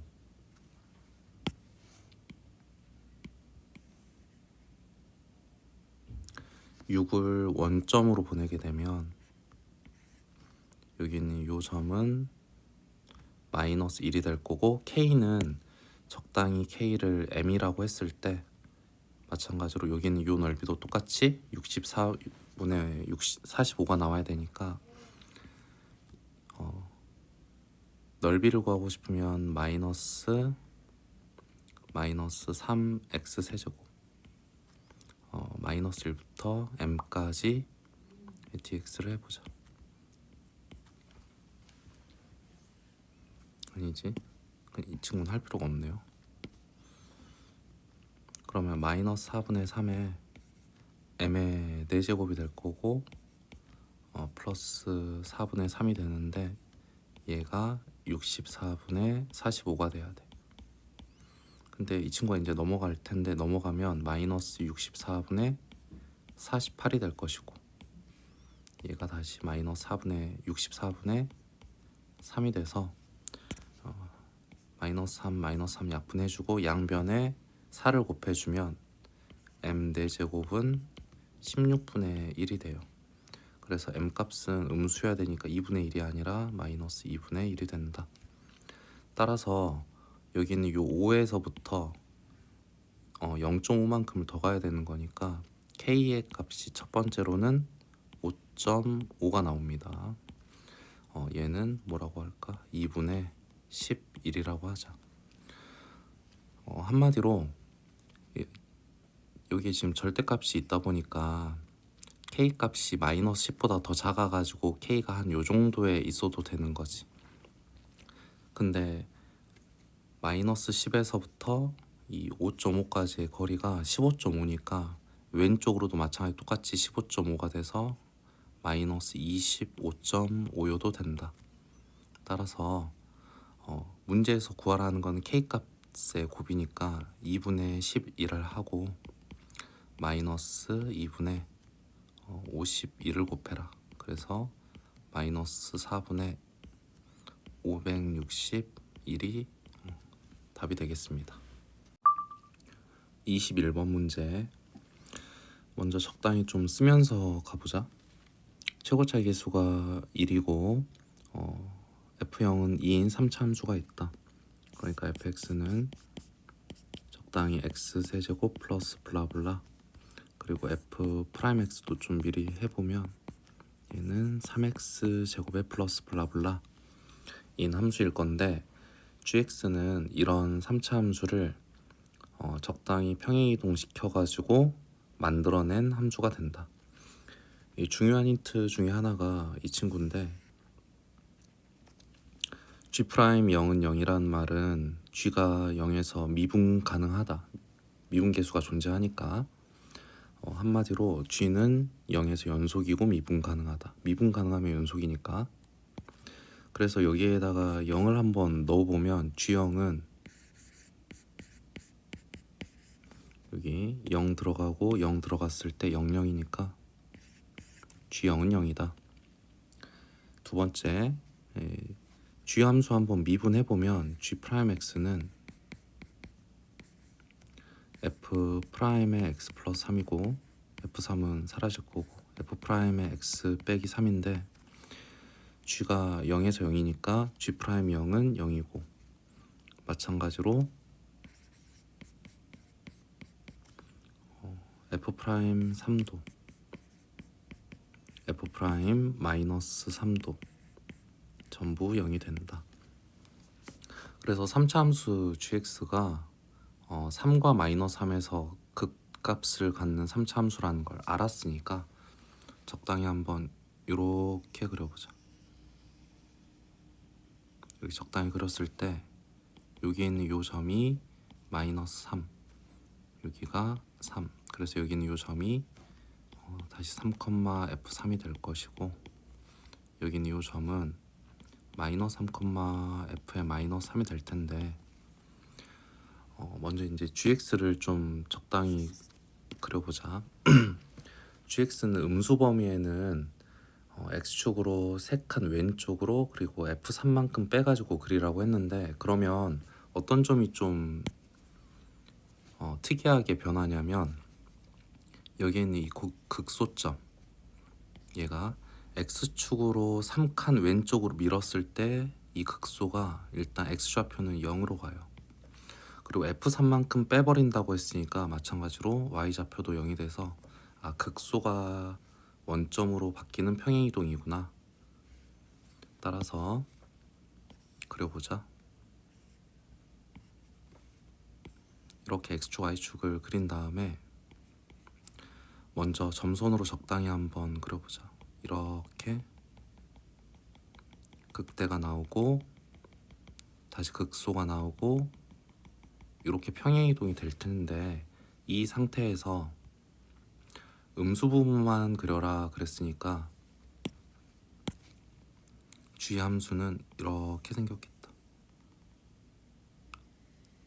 (6을) 원점으로 보내게 되면 여기는 요 점은 마이너스 1이 될 거고, K는 적당히 K를 M이라고 했을 때 마찬가지로 여기는 요 넓이도 똑같이 64분의 45가 나와야 되니까 넓이를 구하고 싶으면 마이너스 3x 세제곱 마이너스 1부터 m까지 dx를 해보자. 아니지, 이 친구는 할 필요가 없네요. 그러면 마이너스 4분의 3에 m의 4제곱이 될 거고 플러스 4분의 3이 되는데 얘가 64분의 45가 돼야 돼. 근데 이 친구가 이제 넘어갈 텐데, 넘어가면 마이너스 64분의 48이 될 것이고, 얘가 다시 마이너스 64분의 3이 돼서 마이너스 3 약분해주고 양변에 4를 곱해주면 m 4제곱은 16분의 1이 돼요. 그래서 m 값은 음수여야 되니까 2분의 1이 아니라 마이너스 2분의 1이 된다. 따라서 여기는 요 5에서부터 0.5만큼을 더 가야 되는 거니까 K의 값이 첫 번째로는 5.5가 나옵니다. 얘는 뭐라고 할까? 2분의 11이라고 하자. 한마디로 여기 지금 절대값이 있다 보니까 K 값이 마이너스 10보다 더 작아가지고 K가 한 요 정도에 있어도 되는 거지. 근데 마이너스 10에서부터 이 5.5까지의 거리가 15.5니까 왼쪽으로도 마찬가지 똑같이 15.5가 돼서 마이너스 25.5여도 된다. 따라서 문제에서 구하라는 건 K 값의 곱이니까 2분의 11을 하고 마이너스 2분의 51을 곱해라. 그래서 마이너스 4분의 561이 답이 되겠습니다. 21번 문제 먼저 적당히 좀 쓰면서 가보자. 최고차의 개수가 1이고 f형은 2인 3차함수가 있다. 그러니까 fx는 적당히 x세제곱 플러스 블라블라, 그리고 f'x도 좀 미리 해보면 얘는 3x제곱에 플러스 블라블라 인 함수일 건데, gx는 이런 3차 함수를 적당히 평행이동 시켜가지고 만들어낸 함수가 된다. 이 중요한 힌트 중에 하나가 이 친구인데, G'0은 0이라는 말은 G가 0에서 미분 가능하다, 미분계수가 존재하니까 한마디로 G는 0에서 연속이고 미분 가능하다. 미분 가능하면 연속이니까. 그래서 여기에다가 0을 한번 넣어보면 G0은 여기 0 들어가고 0 들어갔을 때 0, 0이니까 G0은 0이다. 두 번째, G 함수 한번 미분해보면 G'X는 F'의 X 플러스 3이고 F3은 사라질 거고 F'의 X 빼기 3인데 G가 0에서 0이니까 G'0은 0이고 마찬가지로 F'3도 F'-3도 전부 0이 된다. 그래서 3차 함수 gx가 3과 마이너스 3에서 극값을 갖는 3차 함수라는 걸 알았으니까 적당히 한번 이렇게 그려보자. 여기 적당히 그렸을 때 여기 있는 이 점이 마이너스 3, 여기가 3, 그래서 여기 있는 이 점이 다시 3,f3이 될 것이고 여기 있는 이 점은 마이너스 3,f의 마이너스 3이 될 텐데 먼저 이제 gx를 좀 적당히 그려보자. gx는 음수 범위에는 x축으로 3칸 왼쪽으로 그리고 f3만큼 빼가지고 그리라고 했는데 그러면 어떤 점이 좀 특이하게 변하냐면 여기에 있는 이 극소점 얘가 x축으로 3칸 왼쪽으로 밀었을 때 이 극소가 일단 x좌표는 0으로 가요. 그리고 f3만큼 빼버린다고 했으니까 마찬가지로 y좌표도 0이 돼서 극소가 원점으로 바뀌는 평행이동이구나. 따라서 그려보자. 이렇게 x축, y축을 그린 다음에 먼저 점선으로 적당히 한번 그려보자. 이렇게 극대가 나오고 다시 극소가 나오고 이렇게 평행이동이 될 텐데 이 상태에서 음수 부분만 그려라 그랬으니까 G 함수는 이렇게 생겼겠다.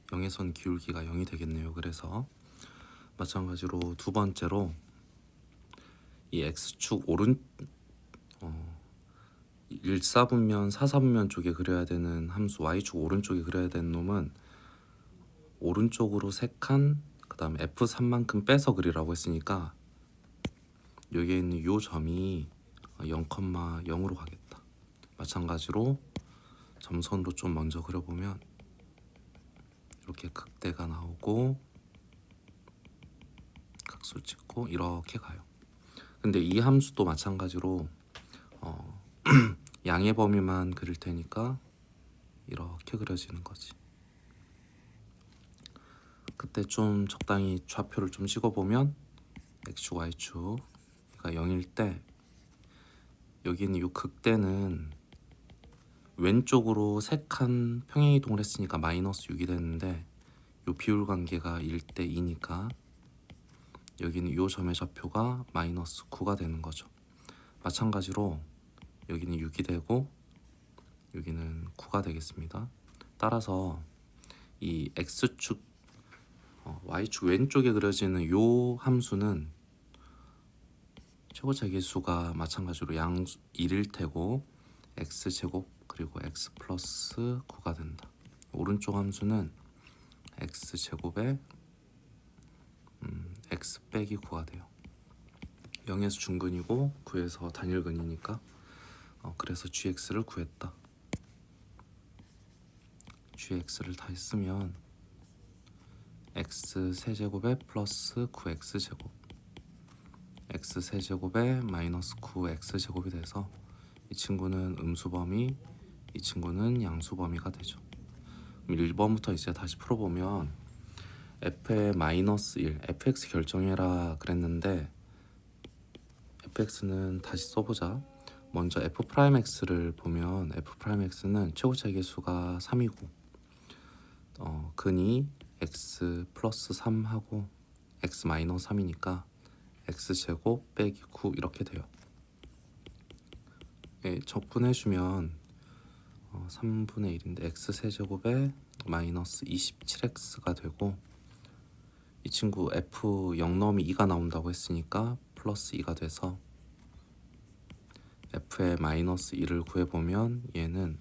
0에선 기울기가 0이 되겠네요. 그래서 마찬가지로 두 번째로 이 x축 1사분면 4사분면 쪽에 그려야 되는 함수 y축 오른쪽에 그려야 되는 놈은 오른쪽으로 3칸 그 다음에 f3만큼 빼서 그리라고 했으니까 여기에 있는 이 점이 0,0으로 가겠다. 마찬가지로 점선으로 좀 먼저 그려보면 이렇게 극대가 나오고 각수 찍고 이렇게 가요. 근데 이 함수도 마찬가지로 양의 범위만 그릴 테니까 이렇게 그려지는 거지. 그때 좀 적당히 좌표를 좀 찍어보면 x축, y축 가 0일 때 여기 있는 이 극대는 왼쪽으로 3칸 평행이동을 했으니까 마이너스 6이 됐는데 이 비율 관계가 1대 2니까 여기는 이 점의 좌표가 마이너스 9가 되는 거죠. 마찬가지로 여기는 6이 되고 여기는 9가 되겠습니다. 따라서 이 x축, y축 왼쪽에 그려지는 이 함수는 최고차계수가 마찬가지로 양 1일 테고 x제곱 그리고 x 플러스 9가 된다. 오른쪽 함수는 x제곱에 x 빼기 9가 돼요. 0에서 중근이고 9에서 단일근이니까 그래서 gx를 구했다. gx를 다 했으면 x 세제곱에 플러스 9x제곱 x 세제곱에 마이너스 9x제곱이 돼서 이 친구는 음수범위, 이 친구는 양수범위가 되죠. 그럼 1번부터 이제 다시 풀어보면 f의 마이너스 1, fx 결정해라 그랬는데 fx는 다시 써보자. 먼저 f'x를 보면 f'x는 최고차계수가 3이고 근이 x 플러스 3하고 x 마이너스 3이니까 x제곱 빼기 9 이렇게 돼요. 적분해주면 3분의 1인데 x 세제곱에 마이너스 27x가 되고 이 친구 f 0 넣으면 2가 나온다고 했으니까 플러스 2가 돼서 f의 마이너스 2를 구해보면 얘는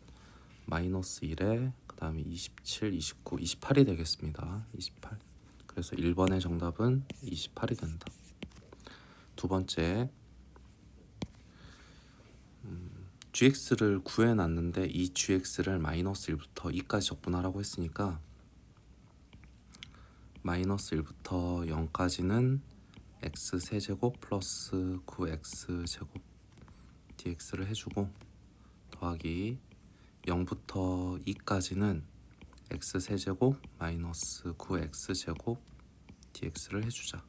마이너스 1에 그 다음에 27, 29, 28이 되겠습니다. 28. 그래서 1번의 정답은 28이 된다. 두 번째, gx를 구해놨는데 이 gx를 마이너스 1부터 2까지 적분하라고 했으니까 마이너스 1부터 0까지는 x 세제곱 플러스 9x 제곱 dx를 해주고 더하기 0부터 2까지는 x 세제곱 마이너스 9x 제곱 dx를 해주자.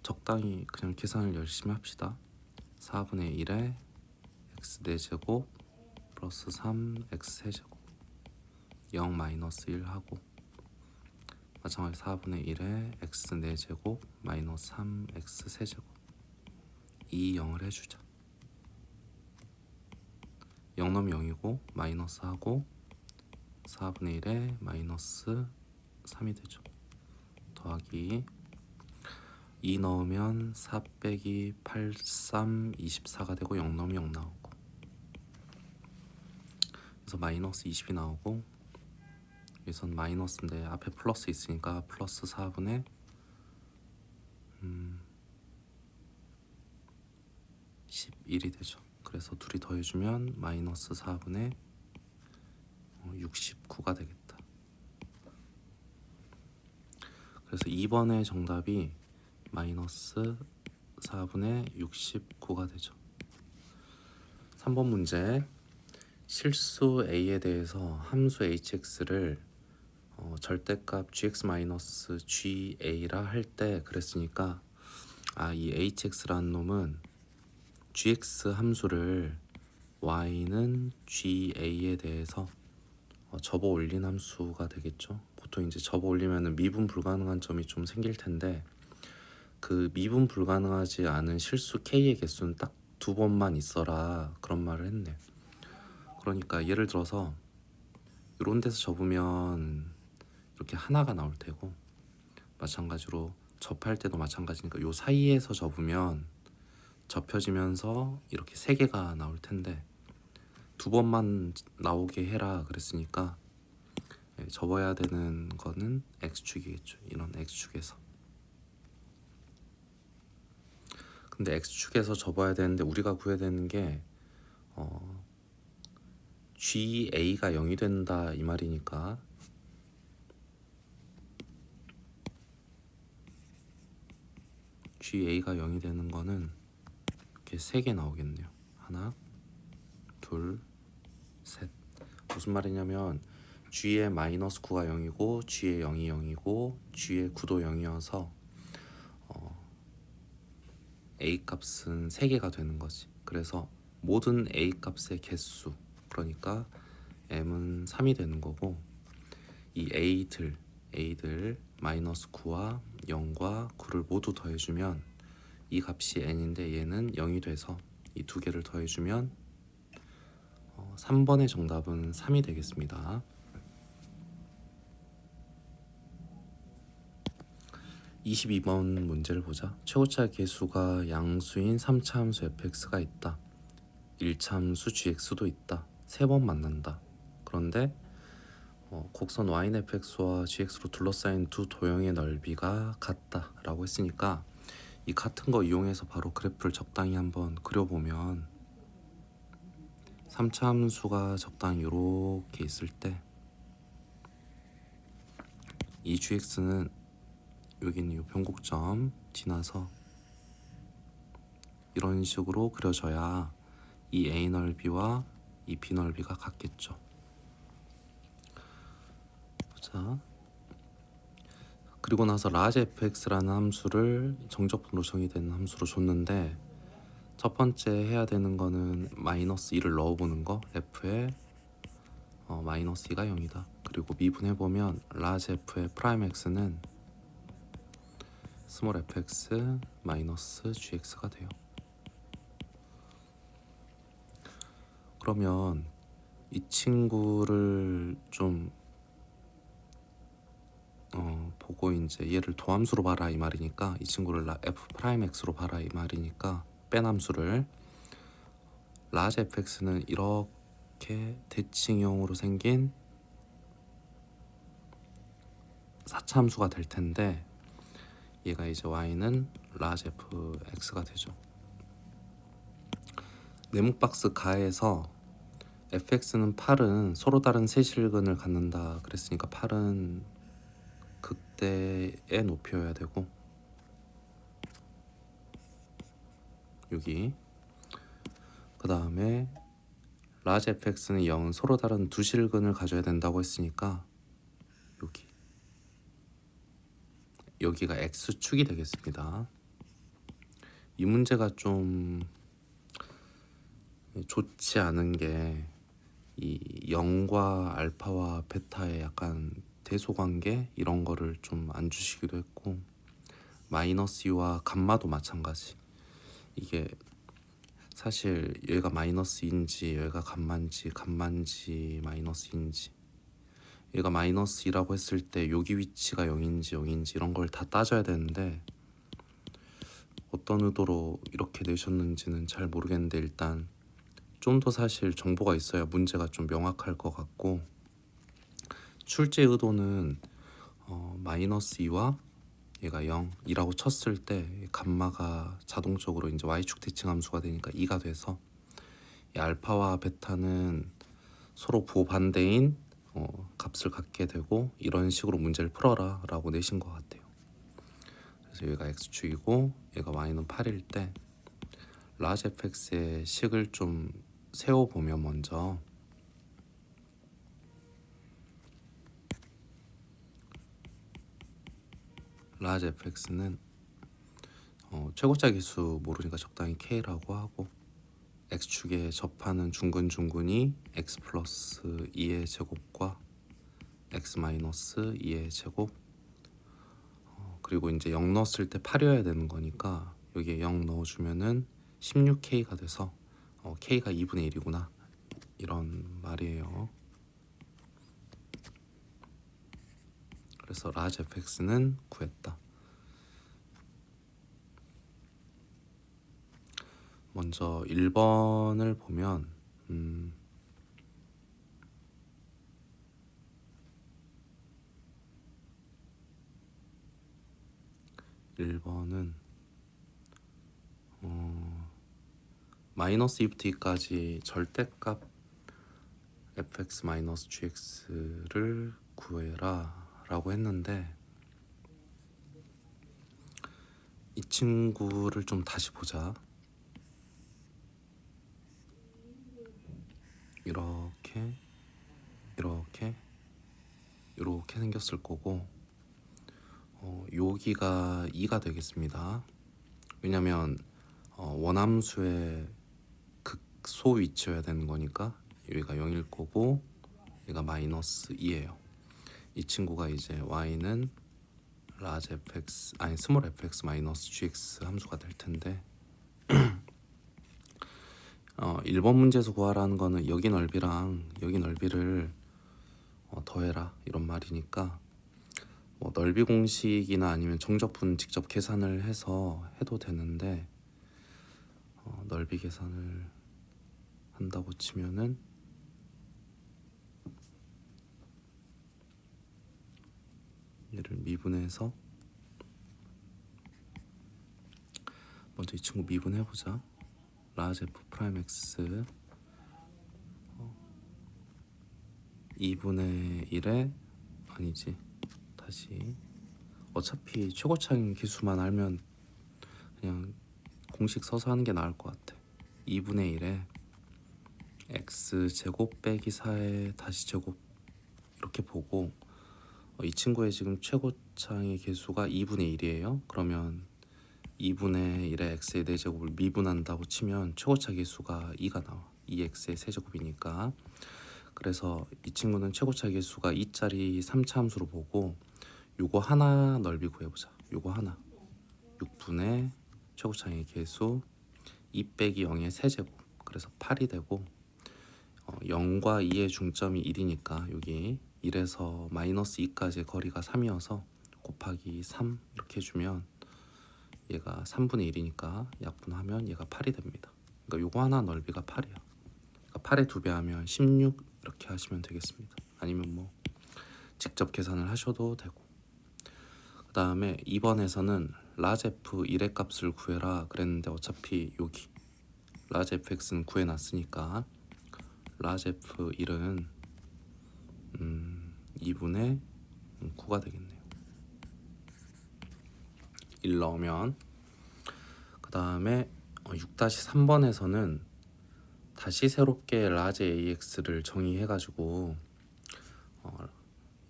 적당히 그냥 계산을 열심히 합시다. 4분의 1에 x 4제곱 플러스 3x 세제곱 0 마이너스 1 하고 마찬가지 4분의 1에 x 4제곱 마이너스 3x 세제곱 2, 0을 해주자. 0 넣으면 0이고 마이너스 하고 4분의 1에 마이너스 3이 되죠. 더하기 2 넣으면 4 빼기 8, 3, 24가 되고 0 넣으면 0 나오고 그래서 마이너스 20이 나오고 여기선 마이너스인데 앞에 플러스 있으니까 플러스 4분의 11이 되죠. 그래서 둘이 더해주면 마이너스 4분의 69가 되겠다. 그래서 2번의 정답이 마이너스 4분의 69가 되죠. 3번 문제, 실수 a에 대해서 함수 hx를 절대값 gx-ga라 할 때 그랬으니까 이 hx라는 놈은 gx 함수를 y는 ga에 대해서 접어 올린 함수가 되겠죠. 보통 이제 접어 올리면은 미분 불가능한 점이 좀 생길 텐데 그 미분 불가능하지 않은 실수 k의 개수는 딱 2번만 있어라 그런 말을 했네. 그러니까 예를 들어서 이런 데서 접으면 이렇게 하나가 나올 테고 마찬가지로 접할 때도 마찬가지니까 요 사이에서 접으면 접혀지면서 이렇게 3개가 나올 텐데 2번만 나오게 해라 그랬으니까 접어야 되는 거는 x축이겠죠. 이런 x축에서. 근데 x축에서 접어야 되는데 우리가 구해야 되는 게 ga가 0이 된다 이 말이니까 ga가 0이 되는 거는 이렇게 3개 나오겠네요. 하나, 둘, 셋. 무슨 말이냐면 g의 마이너스 9가 0이고 g의 0이 0이고 g의 9도 0이어서 a 값은 3개가 되는 거지. 그래서 모든 a 값의 개수 그러니까 m은 3이 되는 거고 이 a들 마이너스 9와 0과 9를 모두 더해주면 이 값이 n인데 얘는 0이 돼서 이 두 개를 더해주면 3번의 정답은 3이 되겠습니다. 22번 문제를 보자. 최고차 개수가 양수인 3차 함수 fx가 있다. 1차 함수 gx도 있다. 3번 만난다. 그런데 곡선 yfx와 gx로 둘러싸인 두 도형의 넓이가 같다 라고 했으니까 이 같은 거 이용해서 바로 그래프를 적당히 한번 그려보면 3차 함수가 적당히 이렇게 있을 때 이 gx는 여기 있는 이 변곡점 지나서 이런 식으로 그려져야 이 a 넓이와 이 b 넓이가 같겠죠. 자, 그리고 나서 라지 fx라는 함수를 정적분으로 정의되는 함수로 줬는데 첫 번째 해야 되는 거는 마이너스 2를 넣어보는 거. f에 마이너스 2가 0이다. 그리고 미분해보면 라지 f의 프라임 x는 스몰 fx 마이너스 gx가 돼요. 그러면 이 친구를 좀 요거 이제 얘를 도함수로 봐라 이 말이니까 이 친구를 f 프라임 x로 봐라 이 말이니까 뺀 함수를 라지 fx는 이렇게 대칭형으로 생긴 4차 함수가 될 텐데 얘가 이제 y는 라지 fx가 되죠. 네모박스 가에서 fx는 8은 서로 다른 세실근을 갖는다 그랬으니까 8은 극대의 높이여야 되고 여기 그 다음에 라지 fx는 0은 서로 다른 두 실근을 가져야 된다고 했으니까 여기가 x축이 되겠습니다. 이 문제가 좀 좋지 않은 게 이 0과 알파와 베타의 약간 대소관계 이런 거를 좀 안 주시기도 했고 마이너스 2와 감마도 마찬가지. 이게 사실 얘가 마이너스인지 얘가 감마인지 마이너스인지 얘가 마이너스 2라고 했을 때 여기 위치가 0인지 이런 걸 다 따져야 되는데 어떤 의도로 이렇게 내셨는지는 잘 모르겠는데 일단 좀 더 사실 정보가 있어야 문제가 좀 명확할 것 같고 출제 의도는 마이너스 2와 얘가 0이라고 쳤을 때 감마가 자동적으로 이제 y축 대칭 함수가 되니까 2가 돼서 이 알파와 베타는 서로 부반대인 값을 갖게 되고 이런 식으로 문제를 풀어라 라고 내신 것 같아요. 그래서 얘가 x축이고 얘가 y는 8일 때 라지 fx의 식을 좀 세워보면 먼저 라지 fx는 최고차 기수 모르니까 적당히 k라고 하고 x축에 접하는 중근이 x 플러스 2의 제곱과 x 마이너스 2의 제곱 그리고 이제 0 넣었을 때 8이어야 되는 거니까 여기에 0 넣어주면은 16k가 돼서 k가 2분의 1이구나 이런 말이에요. 그래서 라지 fx는 구했다. 먼저 1번을 보면 1번은 마이너스 2부터 2까지 절대값 fx 마이너스 gx를 구해라 라고 했는데 이 친구를 좀 다시 보자. 이렇게 생겼을 거고 여기가 2가 되겠습니다. 왜냐면 원함수의 극소 위치여야 되는 거니까 여기가 0일 거고 얘가 마이너스 2예요. 이 친구가 이제 y는 라지 fx 스몰 fx 마이너스 gx 함수가 될 텐데 1번 문제에서 구하라는 거는 여기 넓이랑 여기 넓이를 더해라 이런 말이니까 넓이 공식이나 아니면 정적분 직접 계산을 해서 해도 되는데 넓이 계산을 한다고 치면은 얘를 미분해서 먼저 이 친구 미분해보자. 라지 f 프라임 x 2분의 1에 아니지 다시 어차피 최고차인 기수만 알면 그냥 공식 써서 하는 게 나을 것 같아. 2분의 1에 x제곱 빼기 4의 다시 제곱 이렇게 보고 이 친구의 지금 최고차의 개수가 2분의 1이에요. 그러면 2분의 1의 x의 4제곱을 미분한다고 치면 최고차 개수가 2가 나와. 2x의 세제곱이니까. 그래서 이 친구는 최고차 개수가 2짜리 3차 함수로 보고 요거 하나 넓이 구해보자. 요거 하나 6분의 최고차의 개수 2 빼기 0의 세제곱 그래서 8이 되고 0과 2의 중점이 1이니까 여기 1에서 마이너스 2까지의 거리가 3이어서 곱하기 3 이렇게 해주면 얘가 3분의 1이니까 약분하면 얘가 8이 됩니다. 그러니까 요거 하나 넓이가 8이야. 그러니까 8의 2배 하면 16 이렇게 하시면 되겠습니다. 아니면 뭐 직접 계산을 하셔도 되고. 그 다음에 2번에서는 라지 f 1의 값을 구해라 그랬는데 어차피 여기 라지 fx는 구해놨으니까 라지 f 1은 2분의 9가 되겠네요. 1 넣으면. 그 다음에 6-3번에서는 다시 새롭게 라지 ax를 정의해가지고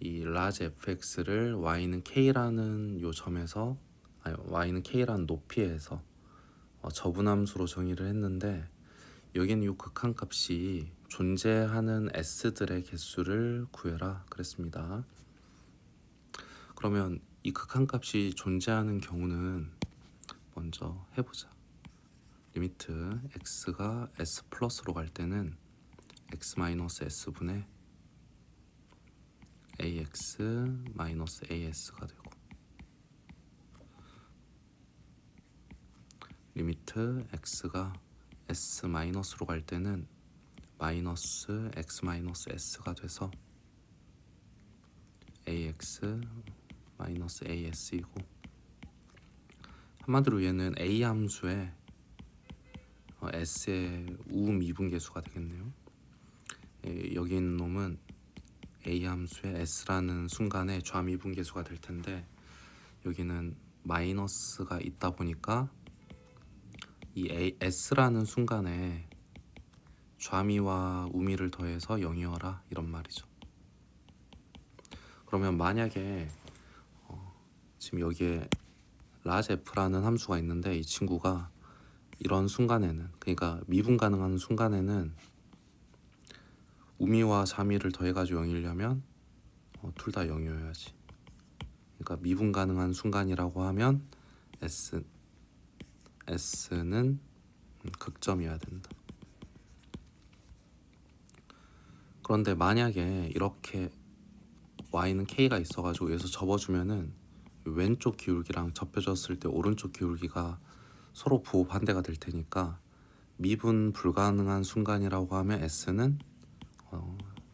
이 라지 fx를 y는 k라는 요 점에서 y는 k라는 높이에서 저분함수로 정의를 했는데 여기는 요 극한값이 존재하는 s들의 개수를 구해라 그랬습니다. 그러면 이 극한값이 존재하는 경우는 먼저 해보자. 리미트 x가 s 플러스로 갈 때는 x 마이너스 s분의 ax 마이너스 as가 되고, 리미트 x가 s 마이너스로 갈 때는 마이너스 x 마이너스 s가 돼서 ax 마이너스 as이고, 한마디로 얘는 a 함수의 s의 우미분계수가 되겠네요. 여기 있는 놈은 a 함수의 s라는 순간에 좌미분계수가 될 텐데 여기는 마이너스가 있다 보니까 이 s라는 순간에 좌미와 우미를 더해서 0이어라 이런 말이죠. 그러면 만약에 지금 여기에 라지 f라는 함수가 있는데 이 친구가 이런 순간에는, 그러니까 미분 가능한 순간에는 우미와 좌미를 더해가지고 0이려면 둘 다 0이어야지. 그러니까 미분 가능한 순간이라고 하면 s는 극점이어야 된다. 그런데 만약에 이렇게 y는 k가 있어가지고 여기서 접어주면은 왼쪽 기울기랑 접혀졌을 때 오른쪽 기울기가 서로 부호 반대가 될 테니까 미분 불가능한 순간이라고 하면 s는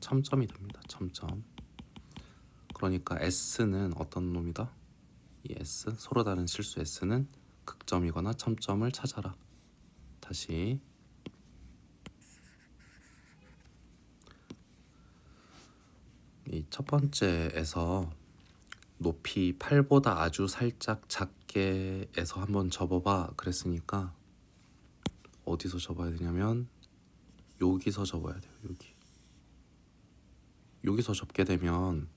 첨점이 됩니다. 첨점. 그러니까 s는 어떤 놈이다? 이 s, 서로 다른 실수 s는 극점이거나 첨점을 찾아라. 다시 이 첫 번째에서 높이 8보다 아주 살짝 작게에서 한번 접어봐 그랬으니까 어디서 접어야 되냐면 여기서 접어야 돼요. 여기서 접게 되면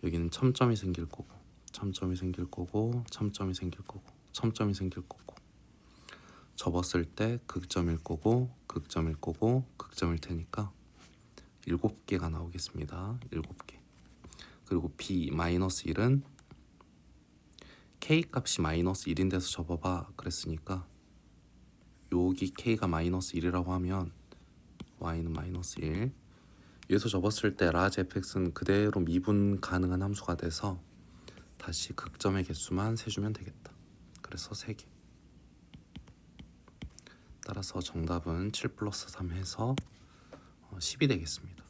여기는 첨점이 생길 거고, 첨점이 생길 거고, 첨점이 생길 거고, 첨점이 생길 거고, 접었을 때 극점일 거고, 극점일 거고, 극점일 테니까 7개가 나오겠습니다. 7개. 그리고 b-1은 k 값이 마이너스 1인 데서 접어봐 그랬으니까 여기 k가 마이너스 1이라고 하면 y는 마이너스 1. 여기서 접었을 때 라지 fx는 그대로 미분 가능한 함수가 돼서 다시 극점의 개수만 세주면 되겠다. 그래서 3개. 따라서 정답은 7 플러스 3 해서 10이 되겠습니다.